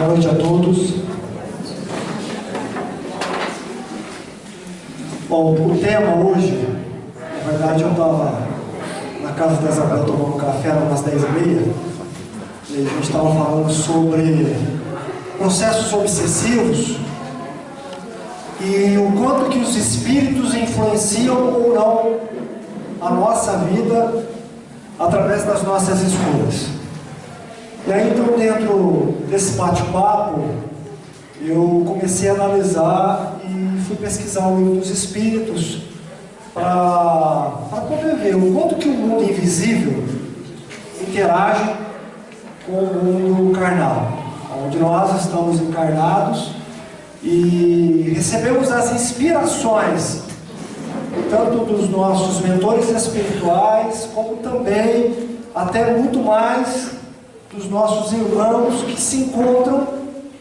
Boa noite a todos. Bom, o tema hoje, na verdade eu estava na casa da Isabel tomando café, umas 10h30, e a gente estava falando sobre processos obsessivos e o quanto que os espíritos influenciam ou não a nossa vida através das nossas escolhas. E aí então, dentro desse bate-papo, eu comecei a analisar e fui pesquisar o livro dos Espíritos para poder ver o quanto que o mundo invisível interage com o mundo carnal, onde nós estamos encarnados e recebemos as inspirações tanto dos nossos mentores espirituais, como também até muito mais dos nossos irmãos que se encontram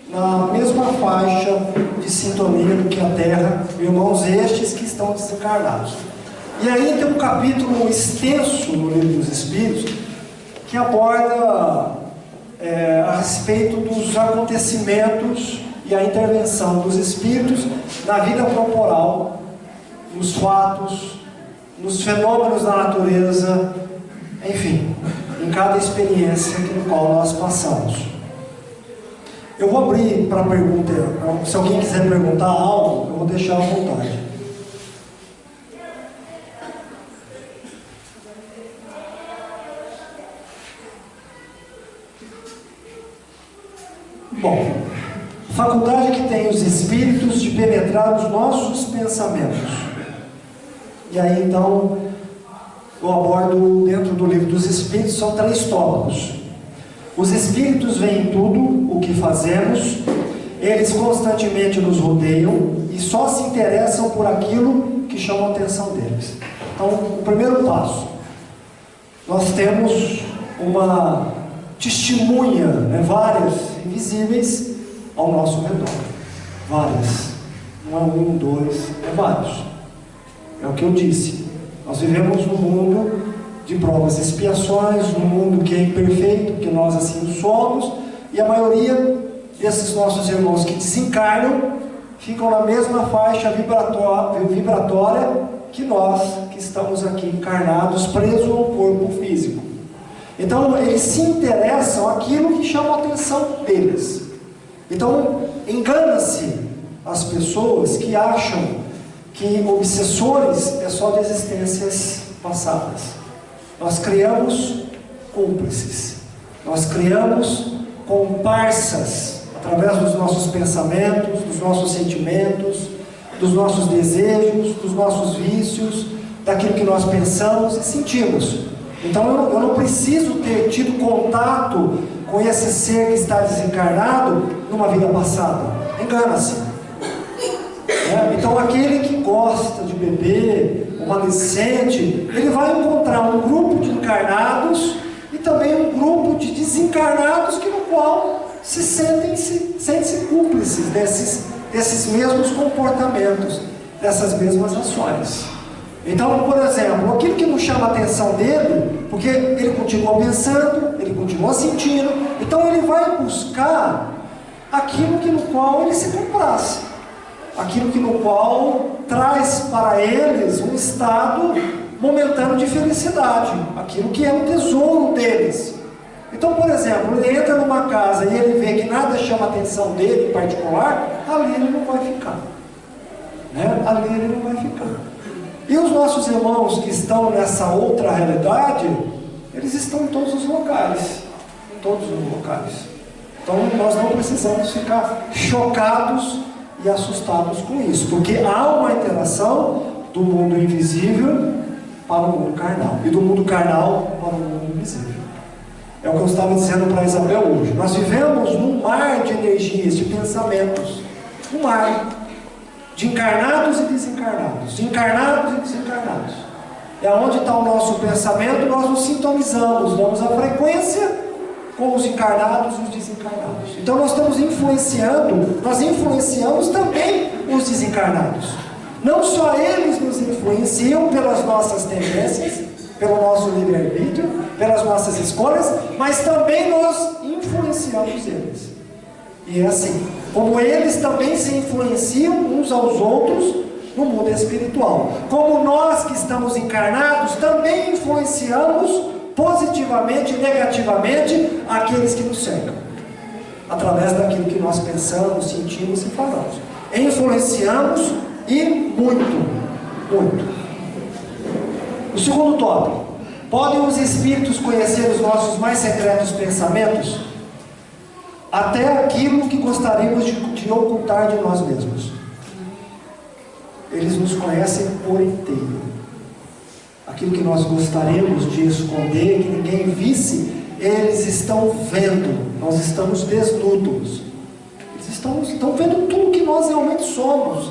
na mesma faixa de sintonia do que a Terra, irmãos estes que estão desencarnados. E aí tem um capítulo extenso no Livro dos Espíritos que aborda a respeito dos acontecimentos e a intervenção dos espíritos na vida corporal, nos fatos, nos fenômenos da natureza, enfim, em cada experiência no qual nós passamos. Eu vou abrir para pergunta, se alguém quiser perguntar algo, eu vou deixar à vontade. Bom, faculdade que tem os espíritos de penetrar os nossos pensamentos. E aí então eu abordo dentro do Livro dos Espíritos, são 3 tópicos. Os espíritos veem tudo o que fazemos, eles constantemente nos rodeiam e só se interessam por aquilo que chama a atenção deles. Então, o primeiro passo, nós temos uma testemunha, várias invisíveis ao nosso redor. Várias. Não é 1, 2, é vários. É o que eu disse. Nós vivemos num mundo de provas e expiações, num mundo que é imperfeito, que nós assim o somos, e a maioria desses nossos irmãos que desencarnam ficam na mesma faixa vibratória que nós, que estamos aqui encarnados, presos ao corpo físico. Então, eles se interessam aquilo que chama a atenção deles. Então, engana-se as pessoas que acham que obsessores é só de existências passadas. Nós criamos cúmplices, nós criamos comparsas através dos nossos pensamentos, dos nossos sentimentos, dos nossos desejos, dos nossos vícios, daquilo que nós pensamos e sentimos. Então eu não preciso ter tido contato com esse ser que está desencarnado numa vida passada. Engana-se. Então aquele que gosta de beber, um adolescente, ele vai encontrar um grupo de encarnados e também um grupo de desencarnados que no qual sentem-se cúmplices desses mesmos comportamentos, dessas mesmas ações. Então, por exemplo, aquilo que não chama a atenção dele, porque ele continua pensando, ele continua sentindo, então ele vai buscar aquilo que no qual ele se compraz, aquilo que no qual traz para eles um estado momentâneo de felicidade, aquilo que é o tesouro deles. Então, por exemplo, ele entra numa casa e ele vê que nada chama a atenção dele em particular, ali ele não vai ficar. Ali ele não vai ficar. E os nossos irmãos que estão nessa outra realidade, eles estão em todos os locais. Em todos os locais. Então nós não precisamos ficar chocados e assustados com isso, porque há uma interação do mundo invisível para o mundo carnal, e do mundo carnal para o mundo invisível. É o que eu estava dizendo para a Isabel hoje. Nós vivemos num mar de energias, de pensamentos. Um mar de encarnados e desencarnados, de encarnados e desencarnados. É onde está o nosso pensamento, nós nos sintonizamos, damos a frequência com os encarnados e os desencarnados. Então nós estamos influenciando, nós influenciamos também os desencarnados. Não só eles nos influenciam pelas nossas tendências, pelo nosso livre-arbítrio, pelas nossas escolhas, mas também nós influenciamos eles. E é assim, como eles também se influenciam uns aos outros no mundo espiritual. Como nós que estamos encarnados também influenciamos positivamente e negativamente aqueles que nos cercam, através daquilo que nós pensamos, sentimos e falamos. Influenciamos e muito, muito. O segundo tópico: podem os espíritos conhecer os nossos mais secretos pensamentos? Até aquilo que gostaríamos de ocultar de nós mesmos. Eles nos conhecem por inteiro. Aquilo que nós gostaríamos de esconder, que ninguém visse, eles estão vendo. Nós estamos desnudos. Eles estão vendo tudo que nós realmente somos.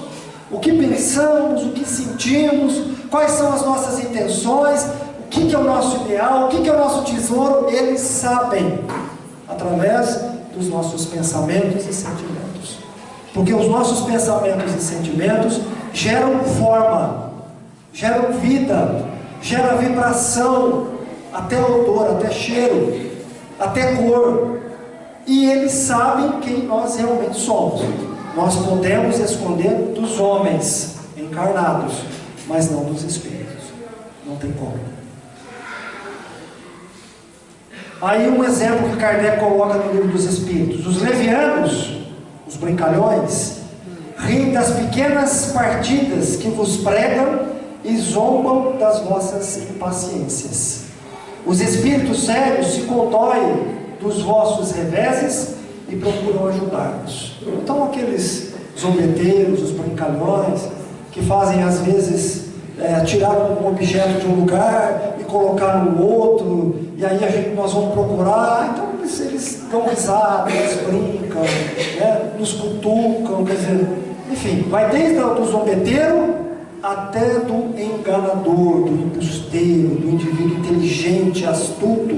O que pensamos, o que sentimos, quais são as nossas intenções, o que é o nosso ideal, o que é o nosso tesouro. Eles sabem, através dos nossos pensamentos e sentimentos. Porque os nossos pensamentos e sentimentos geram forma, geram vida, geram vibração, até odor, até cheiro, até cor. E eles sabem quem nós realmente somos. Nós podemos esconder dos homens encarnados, mas não dos espíritos. Não tem como. Aí um exemplo que Kardec coloca no Livro dos Espíritos: os levianos, os brincalhões, riem das pequenas partidas que vos pregam e zombam das vossas impaciências. Os espíritos sérios se condoem dos vossos reveses e procuram ajudar-vos. Então aqueles zombeteiros, os brincalhões, que fazem às vezes tirar um objeto de um lugar e colocar no outro, e aí nós vamos procurar. Então eles dão risada, eles brincam, né, nos cutucam, quer dizer, enfim, vai desde do zombeteiro até do enganador, do embusteiro, do indivíduo inteligente, astuto,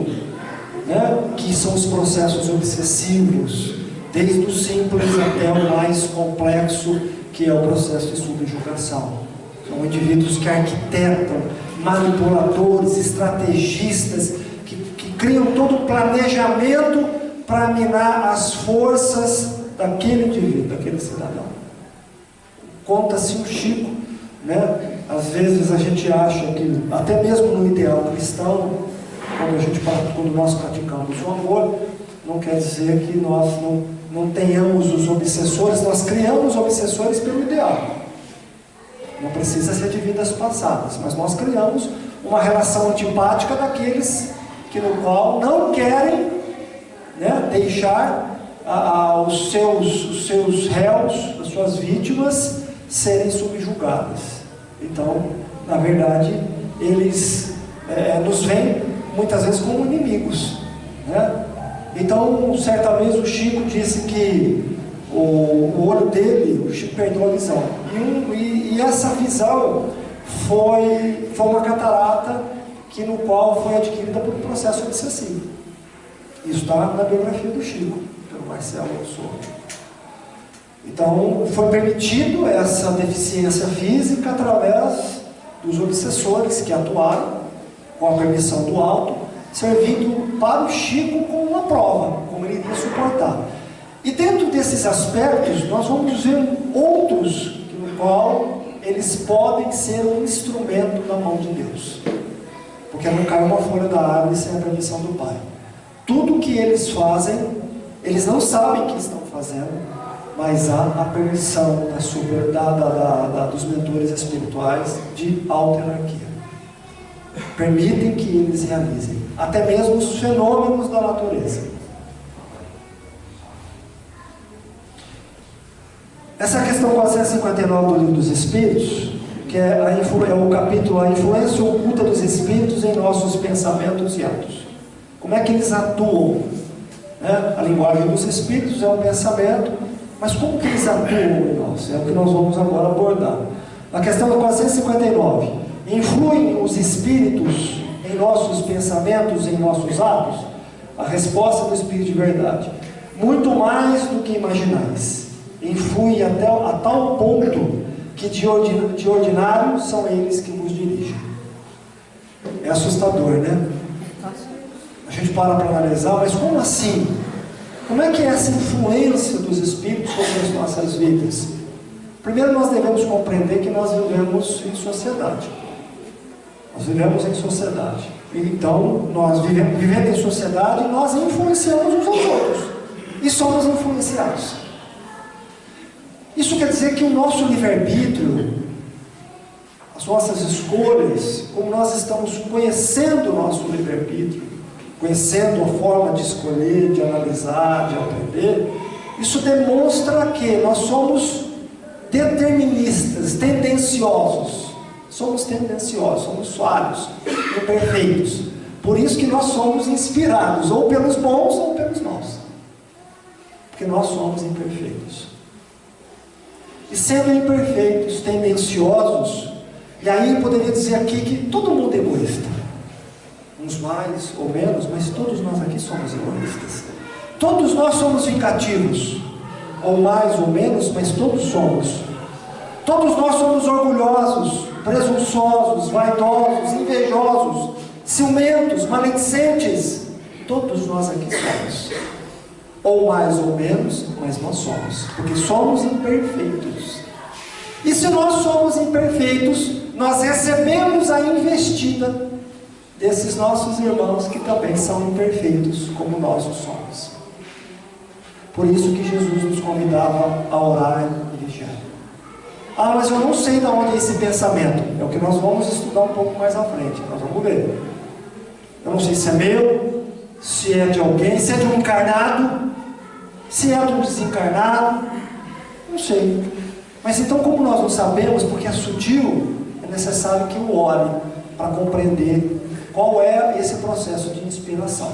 né, que são os processos obsessivos, desde o simples até o mais complexo, que é o processo de subjugação. São indivíduos que arquitetam, manipuladores, estrategistas, que criam todo o planejamento para minar as forças daquele indivíduo, daquele cidadão. Conta-se o Chico, né? Às vezes a gente acha que, até mesmo no ideal cristão, quando nós praticamos o amor, não quer dizer que nós não tenhamos os obsessores. Nós criamos obsessores pelo ideal. Não precisa ser de vidas passadas, mas nós criamos uma relação antipática daqueles que no qual não querem, né, deixar os seus réus, as suas vítimas, serem subjugadas. Então, na verdade, eles nos veem muitas vezes como inimigos, né? Então, certa vez o Chico disse que o olho dele, o Chico perdeu a visão. E essa visão foi uma catarata no qual foi adquirida por um processo obsessivo. Isso está na biografia do Chico, pelo Marcelo Souza. Então, foi permitido essa deficiência física através dos obsessores que atuaram, com a permissão do alto, servindo para o Chico como uma prova, como ele iria suportar. E dentro desses aspectos, nós vamos ver outros no qual eles podem ser um instrumento na mão de Deus. Porque não cai uma folha da árvore sem a permissão do Pai. Tudo que eles fazem, eles não sabem o que estão fazendo, mas há a permissão dos mentores espirituais de alta hierarquia. Permitem que eles realizem, até mesmo os fenômenos da natureza. Essa questão 459 do Livro dos Espíritos, que é o capítulo A Influência Oculta dos Espíritos em Nossos Pensamentos e Atos. Como é que eles atuam? A linguagem dos Espíritos é o pensamento, mas como que eles atuam em nós? É o que nós vamos agora abordar. A questão 459. Influem os Espíritos em nossos pensamentos, em nossos atos? A resposta do Espírito de Verdade: muito mais do que imaginais. Influi a tal ponto que de ordinário são eles que nos dirigem. É assustador, né? A gente para analisar, mas como assim? Como é que é essa influência dos Espíritos sobre as nossas vidas? Primeiro, nós devemos compreender que nós vivemos em sociedade. Nós vivemos em sociedade. Então, nós vivendo em sociedade, nós influenciamos uns aos outros. E somos influenciados. Isso quer dizer que o nosso livre-arbítrio, as nossas escolhas, como nós estamos conhecendo o nosso livre-arbítrio, conhecendo a forma de escolher, de analisar, de aprender, isso demonstra que nós somos deterministas, tendenciosos. Somos tendenciosos, somos falhos, imperfeitos. Por isso que nós somos inspirados, ou pelos bons ou pelos maus. Porque nós somos imperfeitos. E sendo imperfeitos, tendenciosos, e aí eu poderia dizer aqui que todo mundo é egoísta. Uns mais ou menos, mas todos nós aqui somos egoístas. Todos nós somos vingativos, ou mais ou menos, mas todos somos. Todos nós somos orgulhosos, presunçosos, vaidosos, invejosos, ciumentos, maledicentes. Todos nós aqui somos. Ou mais ou menos, mas nós somos. Porque somos imperfeitos. E se nós somos imperfeitos, nós recebemos a investida desses nossos irmãos que também são imperfeitos, como nós o somos. Por isso que Jesus nos convidava a orar e vigiar. Ah, mas eu não sei de onde é esse pensamento. É o que nós vamos estudar um pouco mais à frente. Nós vamos ver. Eu não sei se é meu, se é de alguém, se é de um encarnado, se é de um desencarnado. Não sei. Mas então, como nós não sabemos, porque é sutil, é necessário que eu ore para compreender qual é esse processo de inspiração.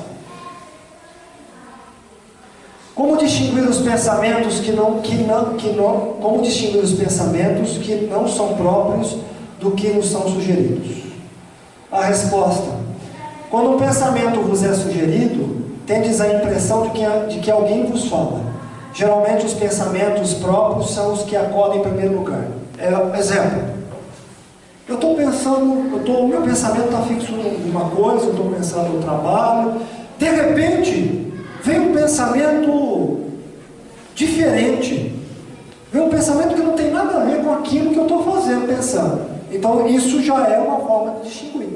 Como distinguir os pensamentos como distinguir os pensamentos que não são próprios do que nos são sugeridos? A resposta: quando um pensamento vos é sugerido, tendes a impressão de que alguém vos fala. Geralmente os pensamentos próprios são os que acodem em primeiro lugar. Exemplo: eu estou pensando, o meu pensamento está fixo em uma coisa, eu estou pensando no trabalho, de repente vem um pensamento diferente, vem um pensamento que não tem nada a ver com aquilo que eu estou fazendo, pensando. Então isso já é uma forma de distinguir.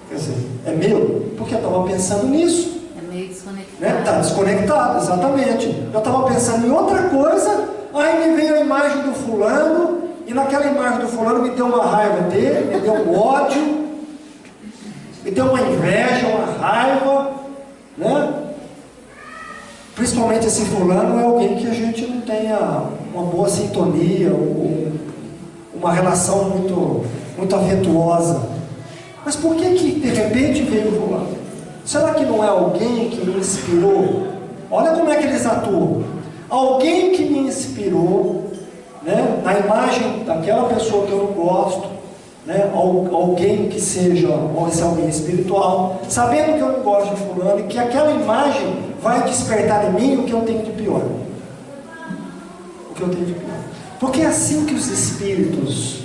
Quer dizer, é meu, porque eu estava pensando nisso. É meio desconectado. Né? Está desconectado, exatamente. Eu estava pensando em outra coisa, aí me veio a imagem do fulano, e naquela imagem do fulano me deu uma raiva dele, me deu um ódio, me deu uma inveja, uma raiva, né? Principalmente esse fulano é alguém que a gente não tenha uma boa sintonia, ou uma relação muito afetuosa. Mas por que de repente veio o fulano? Será que não é alguém que me inspirou? Olha como é que eles atuam. Alguém que me inspirou, né, na imagem daquela pessoa que eu não gosto, né, alguém que seja, alguém espiritual, sabendo que eu não gosto de fulano e que aquela imagem vai despertar em mim o que eu tenho de pior. O que eu tenho de pior. Porque é assim que os espíritos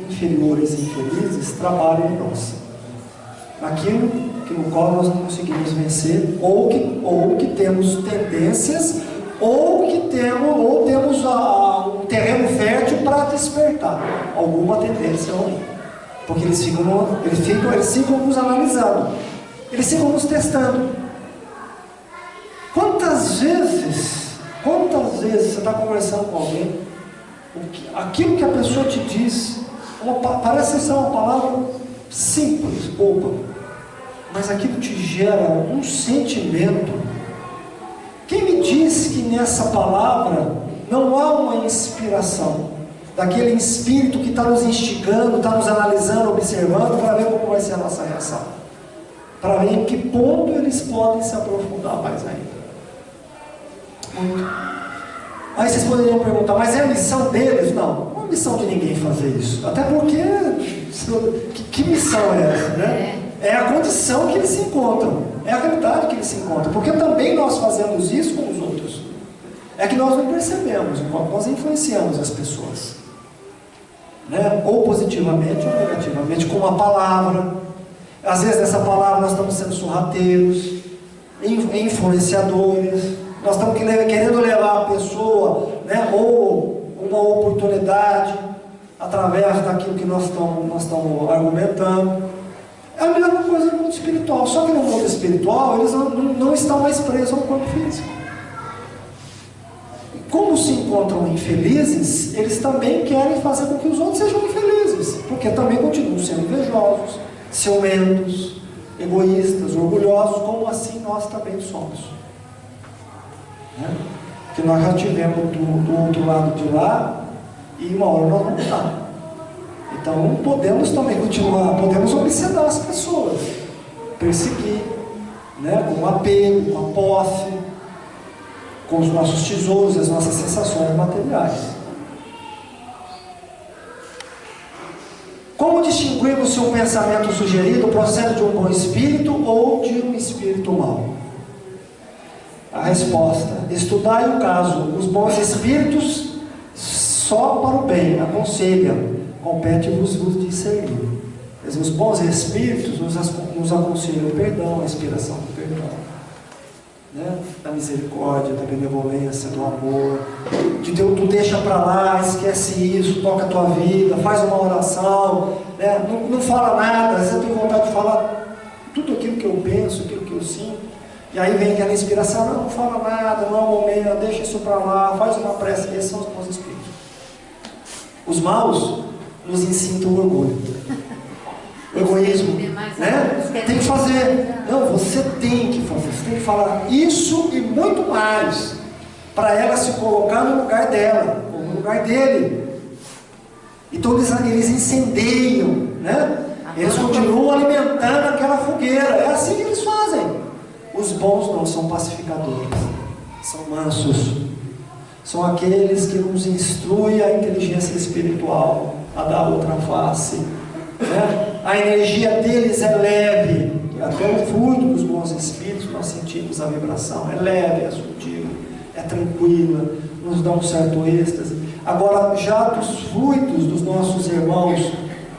inferiores e infelizes trabalham em nós. Naquilo que no qual nós não conseguimos vencer, ou que temos tendências, ou temos um terreno fértil para despertar alguma tendência ruim. Porque eles ficam nos analisando, eles ficam nos testando. Quantas vezes você está conversando com alguém, aquilo que a pessoa te diz, parece ser uma palavra simples, boba, mas aquilo te gera um sentimento. Quem me diz que nessa palavra não há uma inspiração daquele espírito que está nos instigando, está nos analisando, observando, para ver como vai ser a nossa reação, para ver em que ponto eles podem se aprofundar mais ainda. Muito. Aí vocês poderiam perguntar, mas é a missão deles? Não, não é a missão de ninguém fazer isso. Até porque, que missão é essa, né? É a condição que eles se encontram, é a realidade que eles se encontram. Porque também nós fazemos isso com os outros. É que nós não percebemos, nós influenciamos as pessoas, né? Ou positivamente ou negativamente, com uma palavra. Às vezes nessa palavra nós estamos sendo sorrateiros, influenciadores, nós estamos querendo levar a pessoa, né, ou uma oportunidade, através daquilo que nós estamos argumentando. É a mesma coisa no mundo espiritual, só que no mundo espiritual eles não estão mais presos ao corpo físico. Como se encontram infelizes, eles também querem fazer com que os outros sejam infelizes, porque também continuam sendo invejosos, ciumentos, egoístas, orgulhosos, como assim nós também somos. Né? Porque nós já tivemos do outro lado de lá, e uma hora nós vamos estar. Então podemos também continuar, podemos obsedar as pessoas, perseguir, né? Com apego, com a posse, com os nossos tesouros, as nossas sensações materiais. Como distinguirmos se um pensamento sugerido procede de um bom espírito ou de um espírito mau? A resposta: estudai o caso. Os bons espíritos só para o bem aconselham, compete-vos discernir. Quer dizer, os bons espíritos nos aconselham o perdão, a inspiração do perdão, né? Da misericórdia, da benevolência, do amor, de Deus, tu deixa para lá, esquece isso, toca a tua vida, faz uma oração, né? Não fala nada, às vezes eu tenho vontade de falar tudo aquilo que eu penso, aquilo que eu sinto, e aí vem aquela inspiração, não fala nada, não é o momento, deixa isso para lá, faz uma prece. Esses são os bons espíritos. Os maus nos incitam o orgulho, o egoísmo, né? Tem que fazer, não, você tem que fazer, você tem que falar isso e muito mais, para ela se colocar no lugar dela, ou no lugar dele. Então eles incendeiam, né? Eles continuam alimentando aquela fogueira, é assim que eles fazem. Os bons não são pacificadores, são mansos, são aqueles que nos instruem a inteligência espiritual, a dar outra face, né? A energia deles é leve, até o fluido dos bons espíritos nós sentimos a vibração, é leve, é sutil, é tranquila, nos dá um certo êxtase. Agora, já dos fluidos dos nossos irmãos,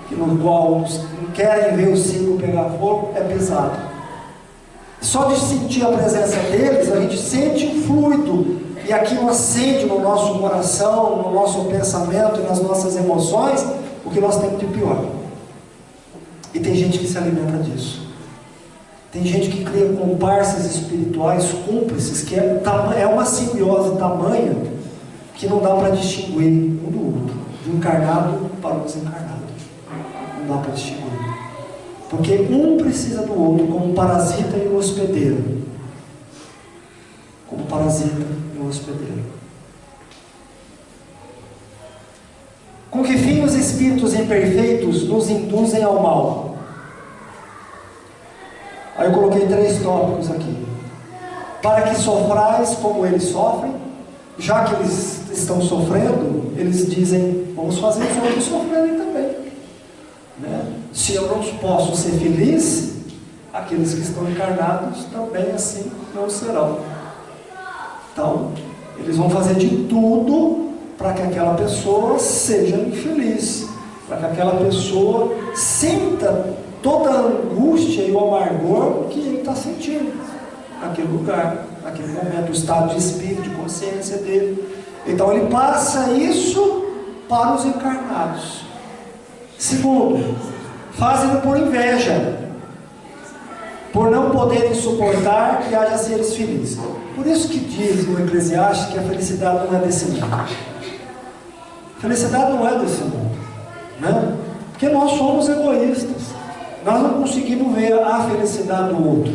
que no qual não querem ver o circo pegar fogo, é pesado. Só de sentir a presença deles, a gente sente o fluido, e aquilo acende no nosso coração, no nosso pensamento e nas nossas emoções o que nós temos de pior. E tem gente que se alimenta disso. Tem gente que cria comparsas espirituais cúmplices, que é uma simbiose tamanha que não dá para distinguir um do outro, do encarnado para o desencarnado. Não dá para distinguir. Porque um precisa do outro, como um parasita e um hospedeiro. Como parasita e um hospedeiro. Com que fim os espíritos imperfeitos nos induzem ao mal? Aí eu coloquei 3 tópicos aqui. Para que sofrais como eles sofrem, já que eles estão sofrendo, eles dizem, vamos fazer os outros sofrerem também, né? Se eu não posso ser feliz, aqueles que estão encarnados também assim não serão. Então, eles vão fazer de tudo para que aquela pessoa seja infeliz, para que aquela pessoa sinta toda a angústia e o amargor que ele está sentindo naquele lugar, naquele momento, o estado de espírito, de consciência dele. Então ele passa isso para os encarnados. Segundo, fazem por inveja, por não poderem suportar que haja seres felizes. Por isso que diz o Eclesiastes que a felicidade não é desse mundo. A felicidade não é desse mundo, né? Porque nós somos egoístas. Nós não conseguimos ver a felicidade do outro.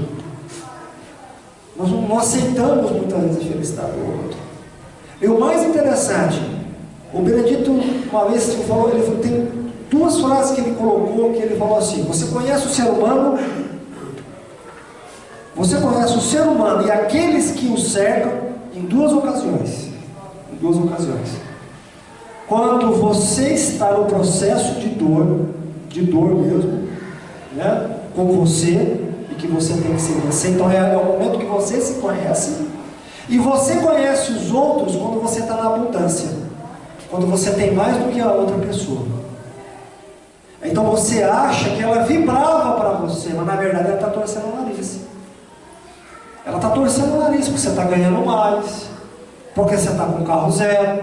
Nós não aceitamos muitas vezes a felicidade do outro. E o mais interessante, o Benedito uma vez falou, ele falou, tem 2 frases que ele colocou, que ele falou assim: você conhece o ser humano, você conhece o ser humano e aqueles que o cercam em 2 ocasiões. Em 2 ocasiões. Quando você está no processo de dor mesmo, né, com você, e que você tem que se vencer. Então é o momento que você se conhece, e você conhece os outros quando você está na abundância, quando você tem mais do que a outra pessoa. Então você acha que ela vibrava para você, mas na verdade ela está torcendo o nariz. Ela está torcendo o nariz feliz, porque você está ganhando mais, porque você está com carro zero.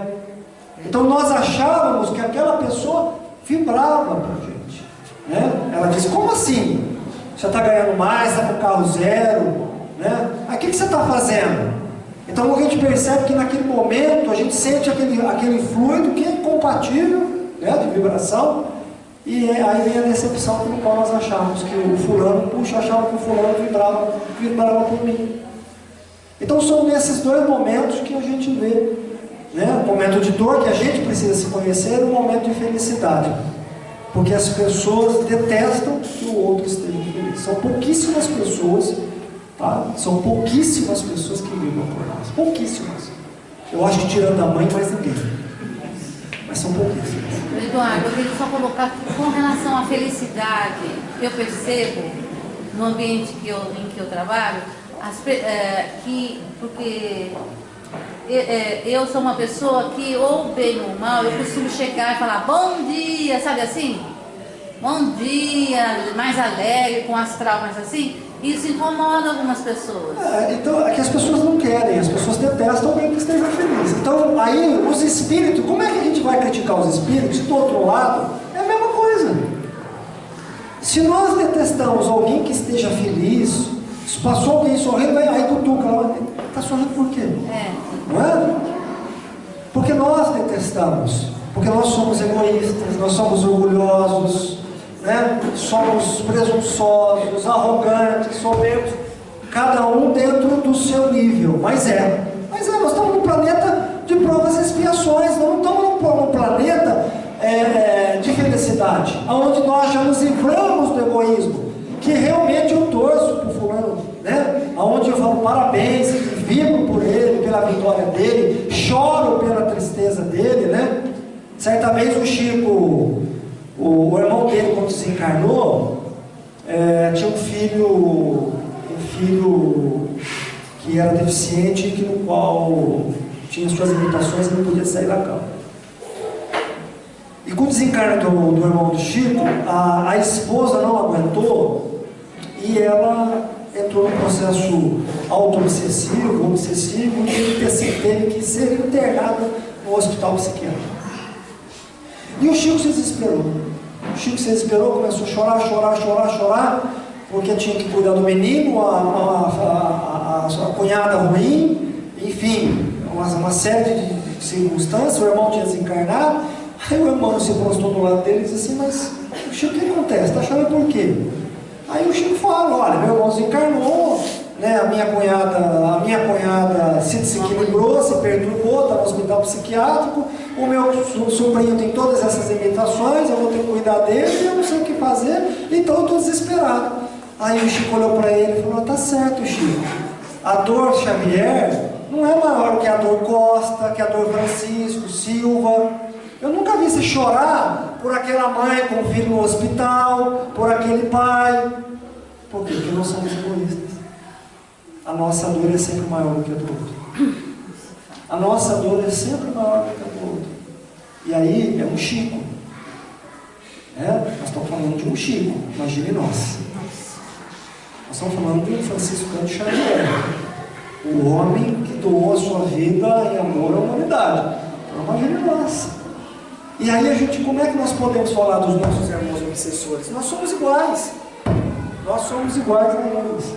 Então nós achávamos que aquela pessoa vibrava para a gente, né? Ela disse, como assim? Você está ganhando mais, está com carro zero, né? Aí o que você está fazendo? Então a gente percebe que naquele momento a gente sente aquele fluido que é compatível, né, de vibração, e aí vem a decepção pelo qual nós achávamos que o fulano, achava que o fulano vibrava por mim. Então são nesses dois momentos que a gente vê, né, o momento de dor que a gente precisa se conhecer e o momento de felicidade. Porque as pessoas detestam que o outro esteja feliz. São pouquíssimas pessoas, tá? São pouquíssimas pessoas que vibram por nós. Pouquíssimas. Eu acho que tirando a mãe, mais ninguém. Mas são pouquíssimas. Eduardo, eu queria só colocar que com relação à felicidade, eu percebo no ambiente em que eu trabalho, porque eu sou uma pessoa que, ou bem ou mal, eu costumo chegar e falar bom dia, sabe assim? Bom dia, mais alegre, com astral mais assim. Isso incomoda algumas pessoas. Então, é que as pessoas não querem, as pessoas detestam alguém que esteja feliz. Então, aí, os espíritos, como é que a gente vai criticar os espíritos se do outro lado é a mesma coisa? Se nós detestamos alguém que esteja feliz, se passou alguém sorrindo, aí cutuca, ela está sorrindo por quê? Não é? Porque nós detestamos, porque nós somos egoístas, nós somos orgulhosos, né? Somos presunçosos, arrogantes, soberbos, cada um dentro do seu nível. Mas nós estamos num planeta de provas e expiações, não estamos num planeta de felicidade, onde nós já nos livramos do egoísmo, que realmente eu torço para o fulano, né? Onde eu falo parabéns, vibro por ele, pela vitória dele, choro pela tristeza dele, né? Certa vez o Chico, o irmão dele, quando desencarnou, tinha um filho que era deficiente, no qual tinha suas limitações e não podia sair da cama. E com o desencarno do irmão do Chico, a esposa não aguentou e ela entrou num processo auto-obsessivo, e ele teve que ser internado no hospital psiquiátrico. E o Chico se desesperou. Começou a chorar, porque tinha que cuidar do menino, a cunhada ruim, enfim, uma série de circunstâncias. O irmão tinha desencarnado. Aí o irmão se prostrou do lado dele e disse assim, mas Chico, o que acontece? Está chorando por quê? Aí o Chico fala, olha, meu irmão desencarnou, né? A minha cunhada se desequilibrou, se perturbou, está no hospital psiquiátrico, o meu sobrinho tem todas essas limitações, eu vou ter que cuidar dele, eu não sei o que fazer, então eu estou desesperado. Aí o Chico olhou para ele e falou, tá certo, Chico, a dor Xavier não é maior que a dor Costa, que a dor Francisco, Silva. Eu nunca vi você chorar por aquela mãe com o filho no hospital, por aquele pai. Por quê? Porque nós somos egoístas. A nossa dor é sempre maior do que a do outro. A nossa dor é sempre maior do que a do outro. E aí é um Chico. Nós estamos falando de um Chico, imagine nós. Nós estamos falando de um Francisco Cândido Xavier, o homem que doou a sua vida em amor à humanidade. Então imagine nós. E aí como é que nós podemos falar dos nossos irmãos obsessores? Nós somos iguais. Nós somos iguais a eles.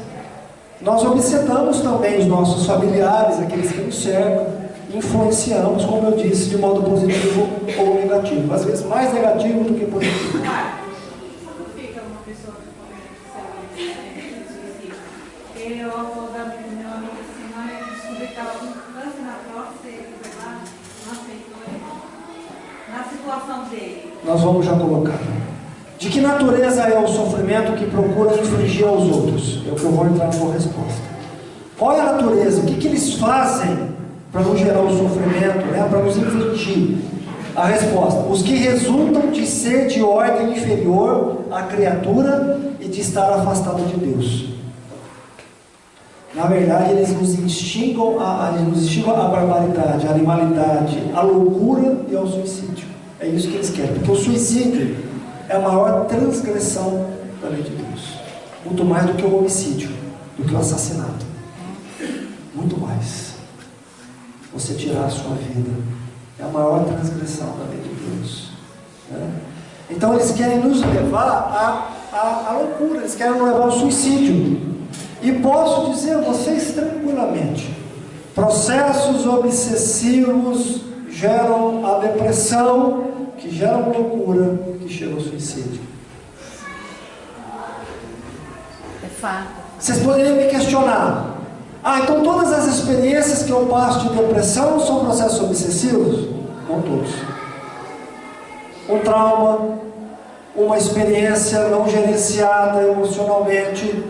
Nós obsedamos também os nossos familiares, aqueles que nos cercam, influenciamos, como eu disse, de modo positivo ou negativo. Às vezes mais negativo do que positivo. Como fica uma pessoa que eu da minha amiga assim, descobri que estava com câncer na próstata, não aceitou. Na situação dele. Nós vamos já colocar. De que natureza é o sofrimento que procura infligir aos outros? É o que eu vou entrar na sua resposta. Qual é a natureza? O que eles fazem para nos gerar o sofrimento, né? Para nos infligir? A resposta: os que resultam de ser de ordem inferior à criatura e de estar afastado de Deus. Na verdade, eles nos instigam a barbaridade, a animalidade, a loucura e ao suicídio. É isso que eles querem, porque o suicídio é a maior transgressão da lei de Deus, muito mais do que o homicídio, do que o assassinato. muito mais. Você tirar a sua vida é a maior transgressão da lei de Deus, né? Então eles querem nos levar à loucura, eles querem nos levar ao suicídio. E posso dizer a vocês tranquilamente, processos obsessivos geram a depressão, que gera uma loucura, que chega ao suicídio. É fato. Vocês poderiam me questionar: então todas as experiências que eu passo de depressão são processos obsessivos? Não todos. Um trauma, uma experiência não gerenciada emocionalmente,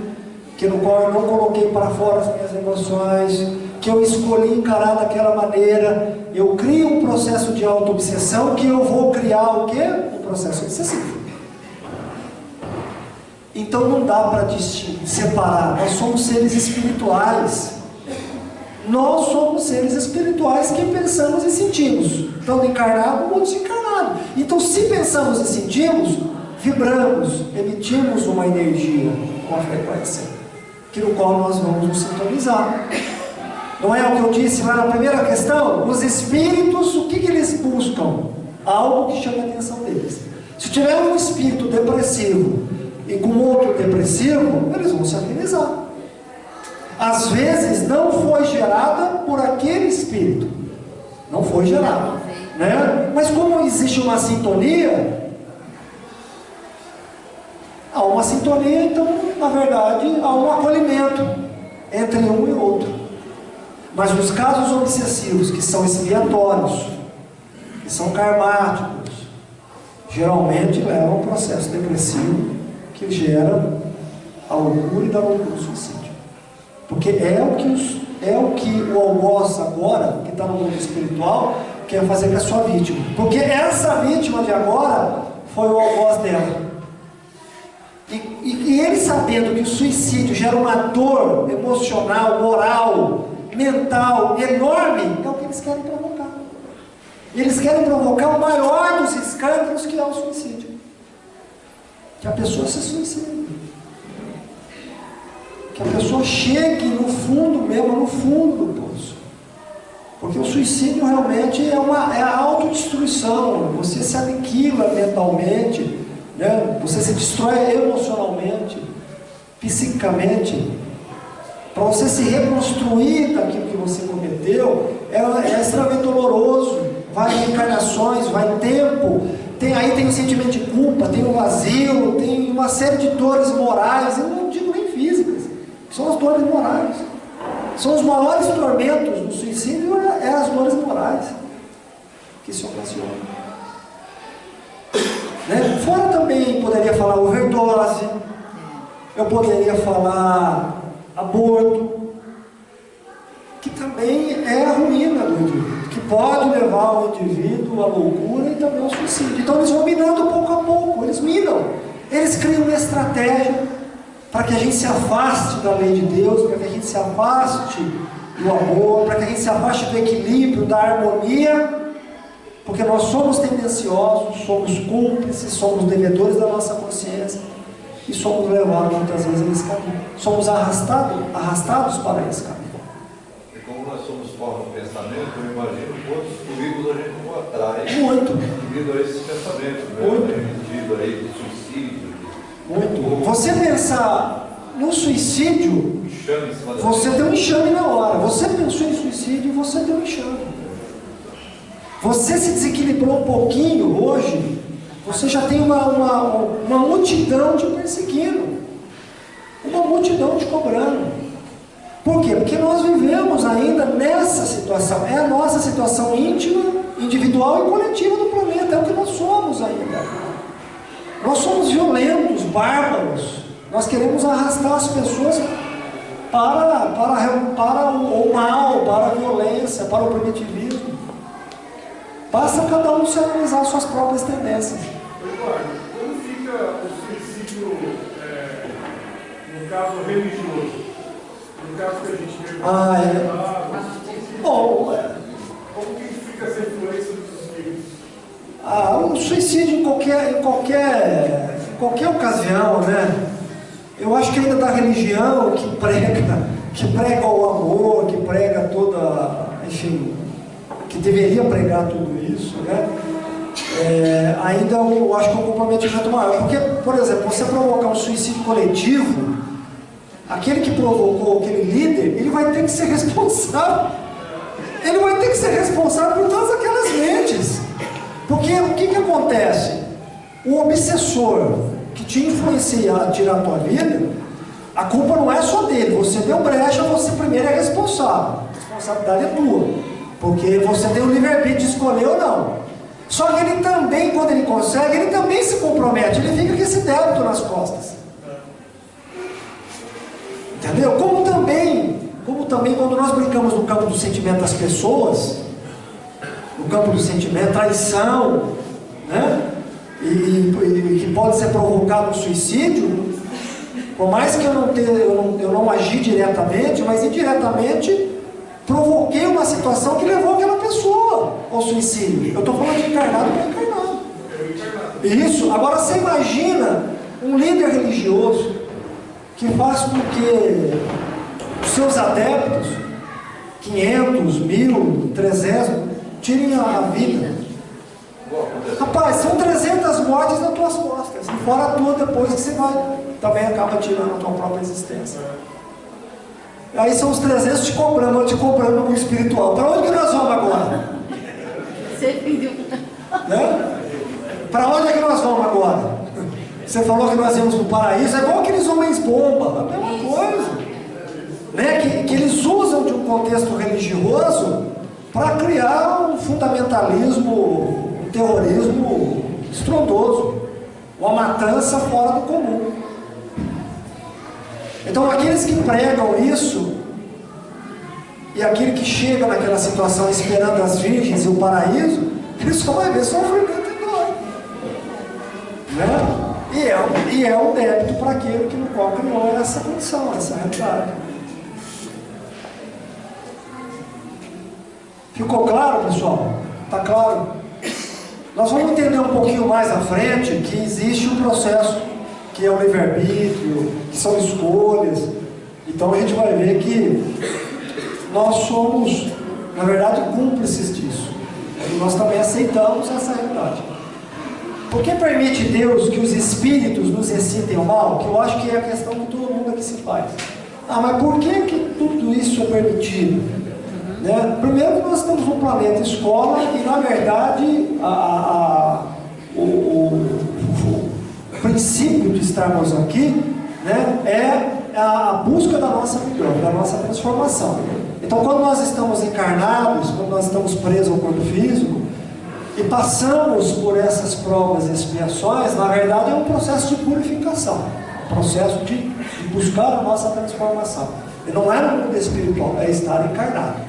que no qual eu não coloquei para fora as minhas emoções, que eu escolhi encarar daquela maneira, eu crio um processo de auto-obsessão, que eu vou criar o quê? Um processo obsessivo. Então não dá para separar. Nós somos seres espirituais. Nós somos seres espirituais que pensamos e sentimos, tanto encarnado como desencarnado. Então, se pensamos e sentimos, vibramos, emitimos uma energia com a frequência, que no qual nós vamos nos sintonizar. Não é o que eu disse lá na primeira questão? Os espíritos, o que eles buscam? Algo que chame a atenção deles. Se tiver um espírito depressivo e com outro depressivo, eles vão se afinizar. Às vezes não foi gerada por aquele espírito, não foi gerada, né? Mas como existe uma sintonia, há uma sintonia, então na verdade há um acolhimento entre um e outro. Mas os casos obsessivos, que são expiatórios, que são karmáticos, geralmente levam a um processo depressivo que gera a loucura e da loucura o suicídio. Porque é o que o algoz agora, que está no mundo espiritual, quer fazer com a sua vítima. Porque essa vítima de agora foi o algoz dela. E ele sabendo que o suicídio gera uma dor emocional, moral, mental enorme, é o que eles querem provocar. Eles querem provocar o maior dos escândalos, que é o suicídio. Que a pessoa se suicide. Que a pessoa chegue no fundo mesmo, no fundo do poço. Porque o suicídio realmente é a autodestruição. Você se aniquila mentalmente, né? Você se destrói emocionalmente, psiquicamente. Para você se reconstruir daquilo que você cometeu, é extremamente doloroso. Vai reencarnações, vai tempo. Aí tem o sentimento de culpa, tem o vazio, tem uma série de dores morais, eu não digo nem físicas. São as dores morais. São os maiores tormentos do suicídio, as dores morais que se ocasionam. Né? Fora também poderia falar overdose, eu poderia falar aborto, que também é a ruína do indivíduo, que pode levar o indivíduo à loucura e também ao suicídio. Então eles vão minando pouco a pouco, eles minam, eles criam uma estratégia para que a gente se afaste da lei de Deus, para que a gente se afaste do amor, para que a gente se afaste do equilíbrio, da harmonia, porque nós somos tendenciosos, somos cúmplices, somos devedores da nossa consciência e somos levados muitas vezes a esse caminho. Somos arrastados para esse caminho. E como nós somos forma de pensamento, eu imagino quantos currículos a gente não atrai. Muito. Devido a esses pensamentos, né? Muito. Devido aí do suicídio. Muito. Você pensar no suicídio, você tem um enxame na hora. Você pensou em suicídio e você tem um enxame. Você se desequilibrou um pouquinho hoje, você já tem uma multidão te perseguindo, uma multidão te cobrando. Por quê? Porque nós vivemos ainda nessa situação. É a nossa situação íntima, individual e coletiva do planeta. É o que nós somos ainda. Nós somos violentos, bárbaros. Nós queremos arrastar as pessoas para o mal, para a violência, para o primitivismo. Basta cada um se analisar suas próprias tendências. Eduardo, como fica o suicídio no caso religioso? No caso que a gente vê Bom, como que fica essa influência dos espíritos? O suicídio em qualquer ocasião, né? eu acho que ainda da religião que prega o amor, que prega toda, enfim, que deveria pregar tudo isso, né? Ainda eu acho que é um comprometimento maior. Porque, por exemplo, você provocar um suicídio coletivo, aquele que provocou aquele líder, ele vai ter que ser responsável. Ele vai ter que ser responsável por todas aquelas mentes. Porque o que acontece? O obsessor que te influencia a tirar a tua vida, a culpa não é só dele. Você deu brecha, você primeiro é responsável. A responsabilidade é tua. Porque você tem o livre-arbítrio de escolher ou não. Só que ele também, quando ele consegue, ele também se compromete. Ele fica com esse débito nas costas. Entendeu? Como também quando nós brincamos no campo do sentimento das pessoas, no campo do sentimento, traição, né? E que pode ser provocado um suicídio, por mais que eu não agi diretamente, mas indiretamente provoquei uma situação que levou aquela pessoa ao suicídio. Eu estou falando de encarnado para encarnado. Isso. Agora você imagina um líder religioso que faz com que os seus adeptos, 500, 1000, 300, tirem a vida. Rapaz, são 300 mortes nas tuas costas. E fora a tua depois que você vai, também acaba tirando a tua própria existência. Aí são os 300 te cobrando no espiritual. Para onde que nós vamos agora? Você pediu. Né? Para onde é que nós vamos agora? Você falou que nós íamos no paraíso, é igual aqueles homens bomba, a mesma coisa. Né? Que eles usam de um contexto religioso para criar um fundamentalismo, um terrorismo estrondoso, uma matança fora do comum. Então aqueles que pregam isso, e aquele que chega naquela situação esperando as virgens e o paraíso, ele só vai ver sofrimento e dor. Né? E é um débito para aquele que no qual criou essa condição, essa realidade. Ficou claro, pessoal? Está claro? Nós vamos entender um pouquinho mais à frente que existe um processo que é o livre-arbítrio, que são escolhas. Então a gente vai ver que nós somos, na verdade, cúmplices disso. E nós também aceitamos essa realidade. Por que permite Deus que os espíritos nos excitem ao mal? Que eu acho que é a questão que todo mundo aqui se faz. Mas por que tudo isso é permitido? Né? Primeiro que nós estamos no planeta escola e, na verdade, o princípio de estarmos aqui, né, é a busca da nossa melhora, da nossa transformação. Então, quando nós estamos encarnados, quando nós estamos presos ao corpo físico e passamos por essas provas e expiações, na verdade é um processo de purificação, um processo de buscar a nossa transformação. E não é no mundo espiritual, é estar encarnado.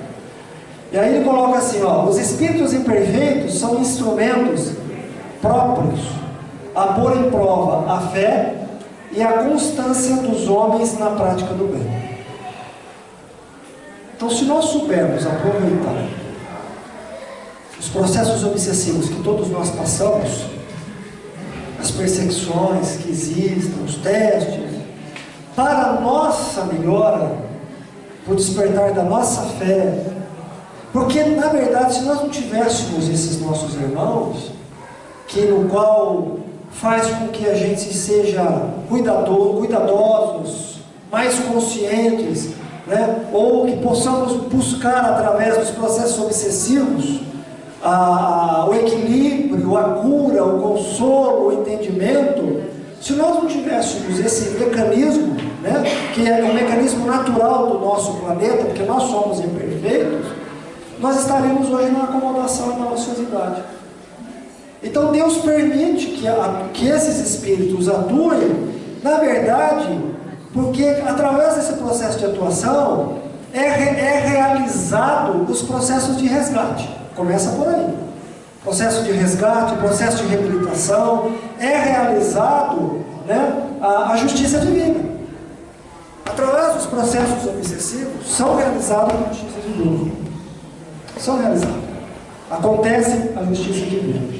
E aí ele coloca assim, os espíritos imperfeitos são instrumentos próprios a pôr em prova a fé e a constância dos homens na prática do bem. Então, se nós soubermos aproveitar os processos obsessivos que todos nós passamos, as perseguições que existem, os testes, para a nossa melhora, para o despertar da nossa fé, porque, na verdade, se nós não tivéssemos esses nossos irmãos, no qual faz com que a gente seja cuidadosos, mais conscientes, né? Ou que possamos buscar, através dos processos obsessivos, o equilíbrio, a cura, o consolo, o entendimento. Se nós não tivéssemos esse mecanismo, né? Que é um mecanismo natural do nosso planeta, porque nós somos imperfeitos, nós estaríamos hoje na acomodação e na ociosidade. Então Deus permite que esses espíritos atuem, na verdade, porque através desse processo de atuação é realizado os processos de resgate. Começa por aí. Processo de resgate, processo de reabilitação, é realizado, né, a justiça divina. Através dos processos obsessivos são realizadas a justiça divina. São realizados. Acontece a justiça divina.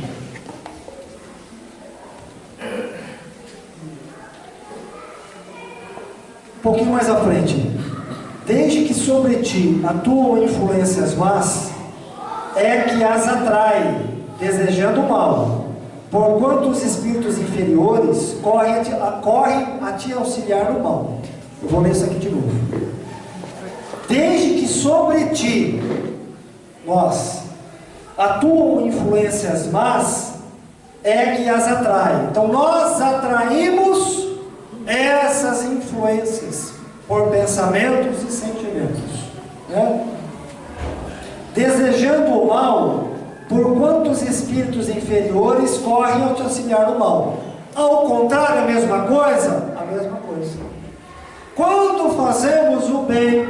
pouquinho mais à frente. Desde que sobre ti atuam influências más, é que as atrai, desejando o mal. Porquanto os espíritos inferiores correm a te auxiliar no mal. Eu vou ler isso aqui de novo. Desde que sobre ti, atuam influências más, é que as atrai. Então nós atraímos essas influências por pensamentos e sentimentos, né? Desejando o mal, porquanto os espíritos inferiores correm a te auxiliar no mal. Ao contrário, a mesma coisa? A mesma coisa. Quando fazemos o bem,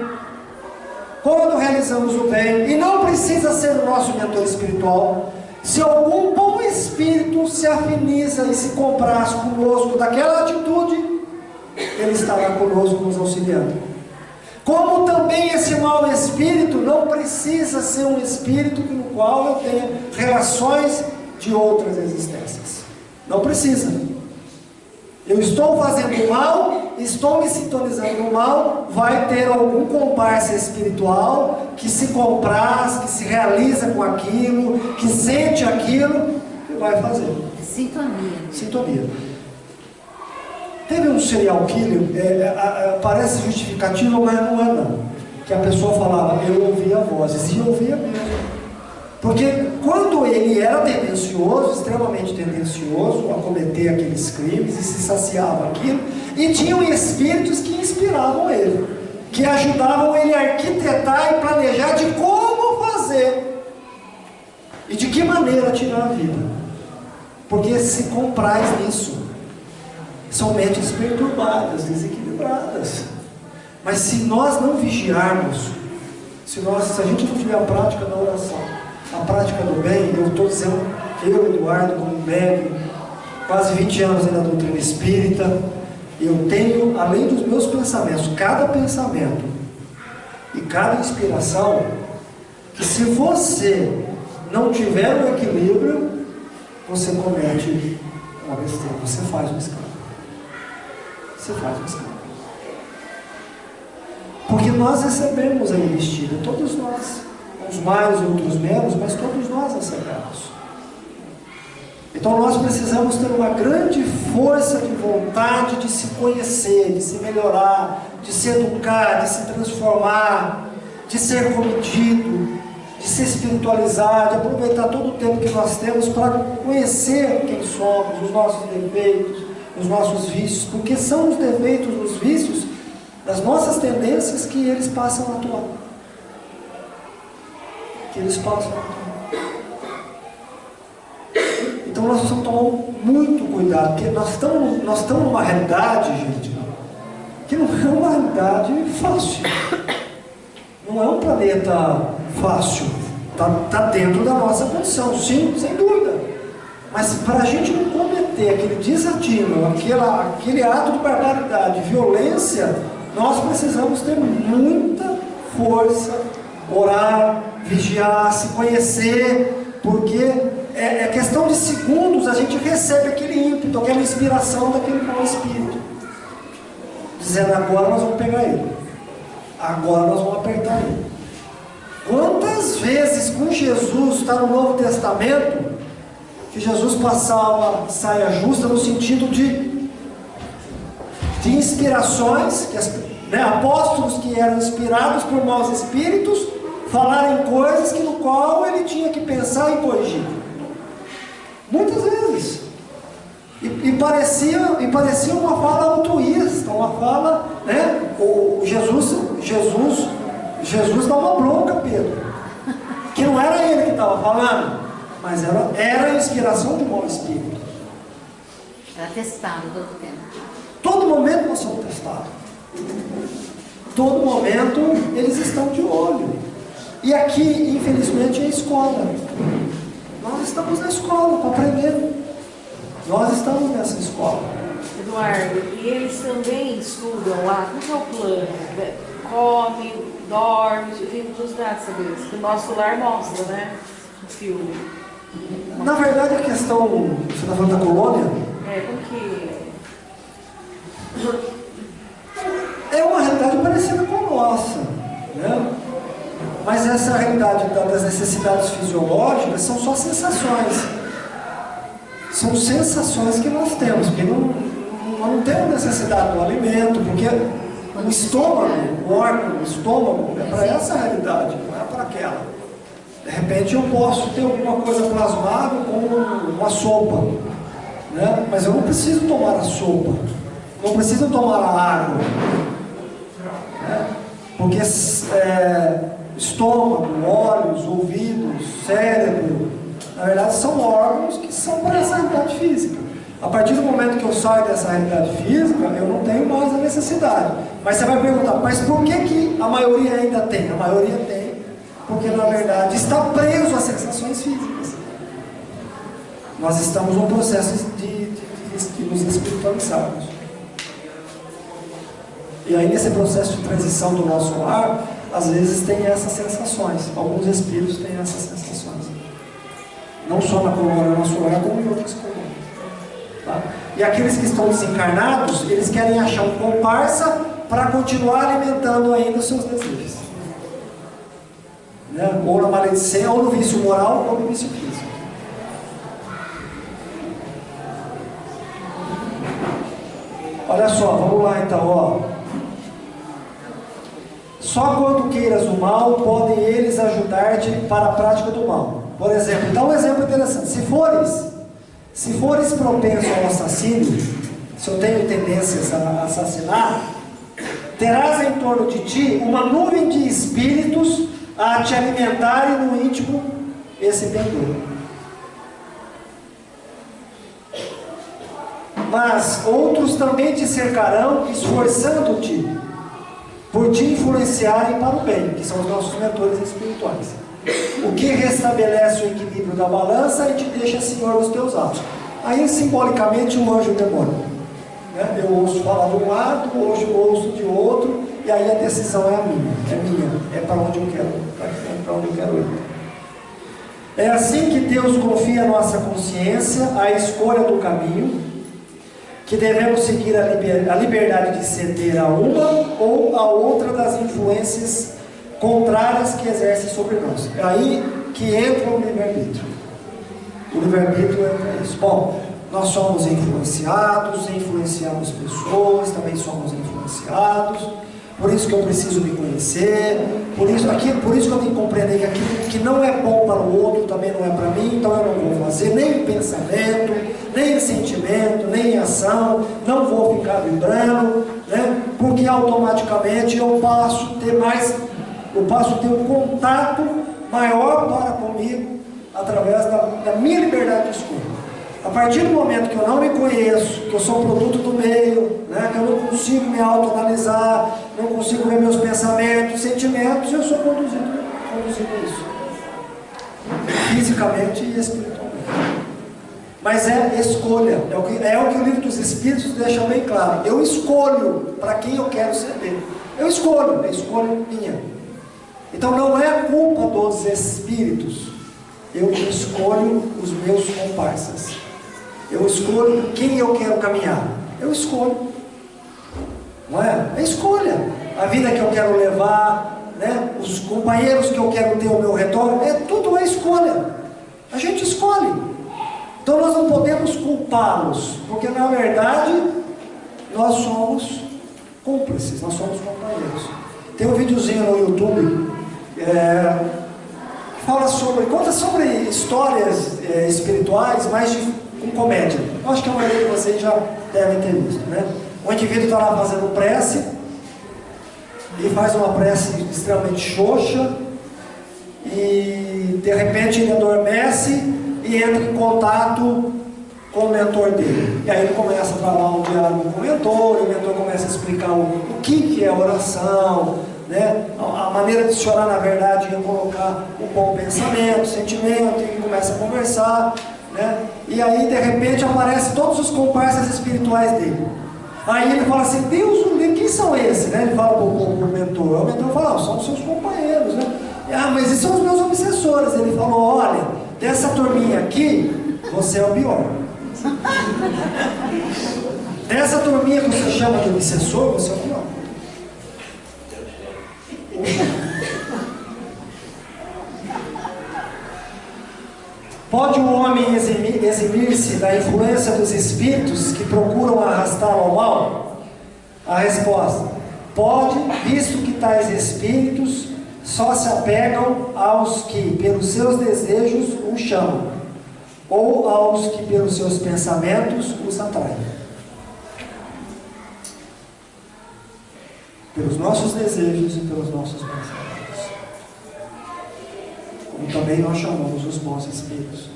quando realizamos o bem, e não precisa ser o nosso mentor espiritual, se algum bom espírito se afiniza e se compraz conosco daquela atitude, ele estará conosco nos auxiliando. Como também esse mau espírito não precisa ser um espírito no qual eu tenha relações de outras existências. Não precisa. Eu estou fazendo mal, estou me sintonizando no mal, vai ter algum comparsa espiritual que se compraz, que se realiza com aquilo, que sente aquilo e vai fazer. Sintonia. Teve um serial killer, parece justificativo, mas não é não. Que a pessoa falava, eu ouvia vozes, e eu ouvia mesmo. Porque quando ele era tendencioso, extremamente tendencioso, a cometer aqueles crimes e se saciava aquilo, e tinham espíritos que inspiravam ele, que ajudavam ele a arquitetar e planejar de como fazer, e de que maneira tirar a vida. Porque se compraz nisso. São mentes perturbadas, desequilibradas. Mas se nós não vigiarmos, se a gente não tiver a prática da oração, a prática do bem, eu estou dizendo, eu, Eduardo, como médium, quase 20 anos na doutrina espírita, eu tenho, além dos meus pensamentos, cada pensamento e cada inspiração, que se você não tiver o equilíbrio, você comete uma besteira, você faz um escândalo. Porque nós recebemos a investida, todos nós, uns mais, outros menos, mas todos nós recebemos. Então nós precisamos ter uma grande força de vontade de se conhecer, de se melhorar, de se educar, de se transformar, de ser cometido, de se espiritualizar, de aproveitar todo o tempo que nós temos para conhecer quem somos, os nossos defeitos, os nossos vícios, porque são os defeitos, os vícios das nossas tendências que eles passam a atuar. Então nós precisamos tomar muito cuidado, porque nós estamos numa realidade, gente, que não é uma realidade fácil. Não é um planeta fácil. Está dentro da nossa condição, sim, sem dúvida. Mas para a gente não cometer aquele desatino, aquele ato de barbaridade, violência, nós precisamos ter muita força, orar, vigiar, se conhecer, porque é questão de segundos a gente recebe aquele ímpeto, aquela inspiração daquele mau espírito, dizendo, agora nós vamos pegar ele, agora nós vamos apertar ele. Quantas vezes com Jesus, está no Novo Testamento, que Jesus passava saia justa no sentido de inspirações, que apóstolos que eram inspirados por maus espíritos, falarem coisas que no qual ele tinha que pensar e corrigir. Muitas vezes. E parecia uma fala altruísta, uma fala, Jesus dá uma bronca, Pedro, que não era ele que estava falando, mas era a inspiração de um mau espírito. Era testado todo tempo. Todo momento nós somos testados. Todo momento eles estão de olho. E aqui, infelizmente, é a escola. Nós estamos na escola para aprender. Nós estamos nessa escola. Eduardo, e eles também estudam lá, qual que é o plano? Come, dorme, eu tenho curiosidade de saber isso, que o nosso lar mostra, né? O filme. Na verdade, a questão, você está falando da colônia? Como que... É uma realidade parecida com a nossa, né? Mas essa realidade das necessidades fisiológicas são só sensações. São sensações que nós temos, porque não temos necessidade do alimento, porque o estômago, o órgão, o estômago é para essa realidade, não é para aquela. De repente eu posso ter alguma coisa plasmada como uma sopa, né? Mas eu não preciso tomar a sopa, não preciso tomar a água, né? Porque estômago, olhos, ouvidos, cérebro, na verdade são órgãos que são para essa realidade física. A partir do momento que eu saio dessa realidade física, eu não tenho mais a necessidade. Mas você vai perguntar, mas por que a maioria ainda tem? A maioria tem, porque na verdade está preso às sensações físicas. Nós estamos num processo de nos espiritualizarmos. E aí nesse processo de transição do nosso lar, às vezes tem essas sensações. Alguns espíritos têm essas sensações. Não só na colônia do nosso lar, como em outras colônias. Tá? E aqueles que estão desencarnados, eles querem achar um comparsa para continuar alimentando ainda os seus desejos. Né? Ou na maledicência, ou no vício moral, ou no vício físico. Olha só, vamos lá então, ó. Só quando queiras o mal, podem eles ajudar-te para a prática do mal. Por exemplo, dá um exemplo interessante. Se fores propenso ao assassínio, se eu tenho tendências a assassinar, terás em torno de ti uma nuvem de espíritos a te alimentarem no íntimo esse pendor. Mas outros também te cercarão, esforçando-te por te influenciarem para o bem, que são os nossos mentores espirituais. O que restabelece o equilíbrio da balança e te deixa senhor dos teus atos. Aí simbolicamente o anjo e o demônio, né? Eu ouço falar de um lado, ouço de outro, e aí a decisão é minha, é para onde eu quero ir. É assim que Deus confia a nossa consciência a escolha do caminho, que devemos seguir a liberdade de ceder a uma ou a outra das influências contrárias que exercem sobre nós. É aí que entra o livre-arbítrio. O livre-arbítrio é isso. Bom, nós somos influenciados, influenciamos pessoas, também somos influenciados. Por isso que eu preciso me conhecer. Por isso que eu tenho que compreender que aquilo que não é bom para o outro também não é para mim. Então eu não vou fazer nem em pensamento, nem em sentimento, nem em ação. Não vou ficar vibrando, né? Porque automaticamente eu passo a ter um contato maior para comigo através da minha liberdade de escolha. A partir do momento que eu não me conheço, que eu sou um produto do meio, né, que eu não consigo me autoanalisar, não consigo ver meus pensamentos, sentimentos, eu sou conduzido a isso. Fisicamente e espiritualmente. Mas é escolha. É o que o livro dos Espíritos deixa bem claro. Eu escolho para quem eu quero ceder. Eu escolho, é escolha minha. Então não é culpa dos espíritos. Eu escolho os meus comparsas. Eu escolho quem eu quero caminhar. Eu escolho. Não é? É escolha. A vida que eu quero levar, né? Os companheiros que eu quero ter ao meu redor, tudo é escolha. A gente escolhe. Então nós não podemos culpá-los, porque na verdade nós somos cúmplices, nós somos companheiros. Tem um videozinho no YouTube que conta sobre histórias espirituais, mas com comédia. Eu acho que a maioria de vocês já devem ter visto, né? O indivíduo está lá fazendo prece e faz uma prece extremamente xoxa e de repente ele adormece e entra em contato com o mentor dele. E aí ele começa a falar um diálogo com o mentor começa a explicar o que é oração, né? A maneira de se orar, na verdade, é colocar um bom pensamento, sentimento, e começa a conversar, né? E aí, de repente, aparecem todos os comparsas espirituais dele. Aí ele fala assim, Deus, quem são esses? Né? Ele fala para o mentor. O mentor fala, são os seus companheiros, né? Mas esses são os meus obsessores. Ele falou, olha, dessa turminha aqui, você é o pior. Dessa turminha que você chama de obsessor, você é o pior. Pode o homem eximir-se da influência dos espíritos que procuram arrastá-lo ao mal? A resposta: pode, visto que tais espíritos só se apegam aos que, pelos seus desejos, os chamam, ou aos que, pelos seus pensamentos, os atraem. Pelos nossos desejos e pelos nossos pensamentos. Como também nós chamamos os bons espíritos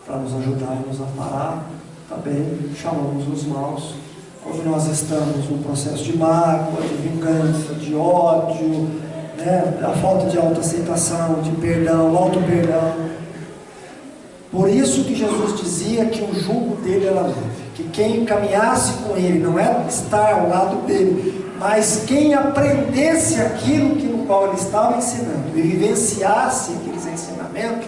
para nos ajudar e nos amparar, também chamamos os maus quando nós estamos num processo de mágoa, de vingança, de ódio, né, a falta de autoaceitação, de perdão, auto-perdão. Por isso que Jesus dizia que o jugo dele era leve, que quem caminhasse com ele não é estar ao lado dele, mas quem aprendesse aquilo no qual ele estava ensinando e vivenciasse aqueles ensinamentos,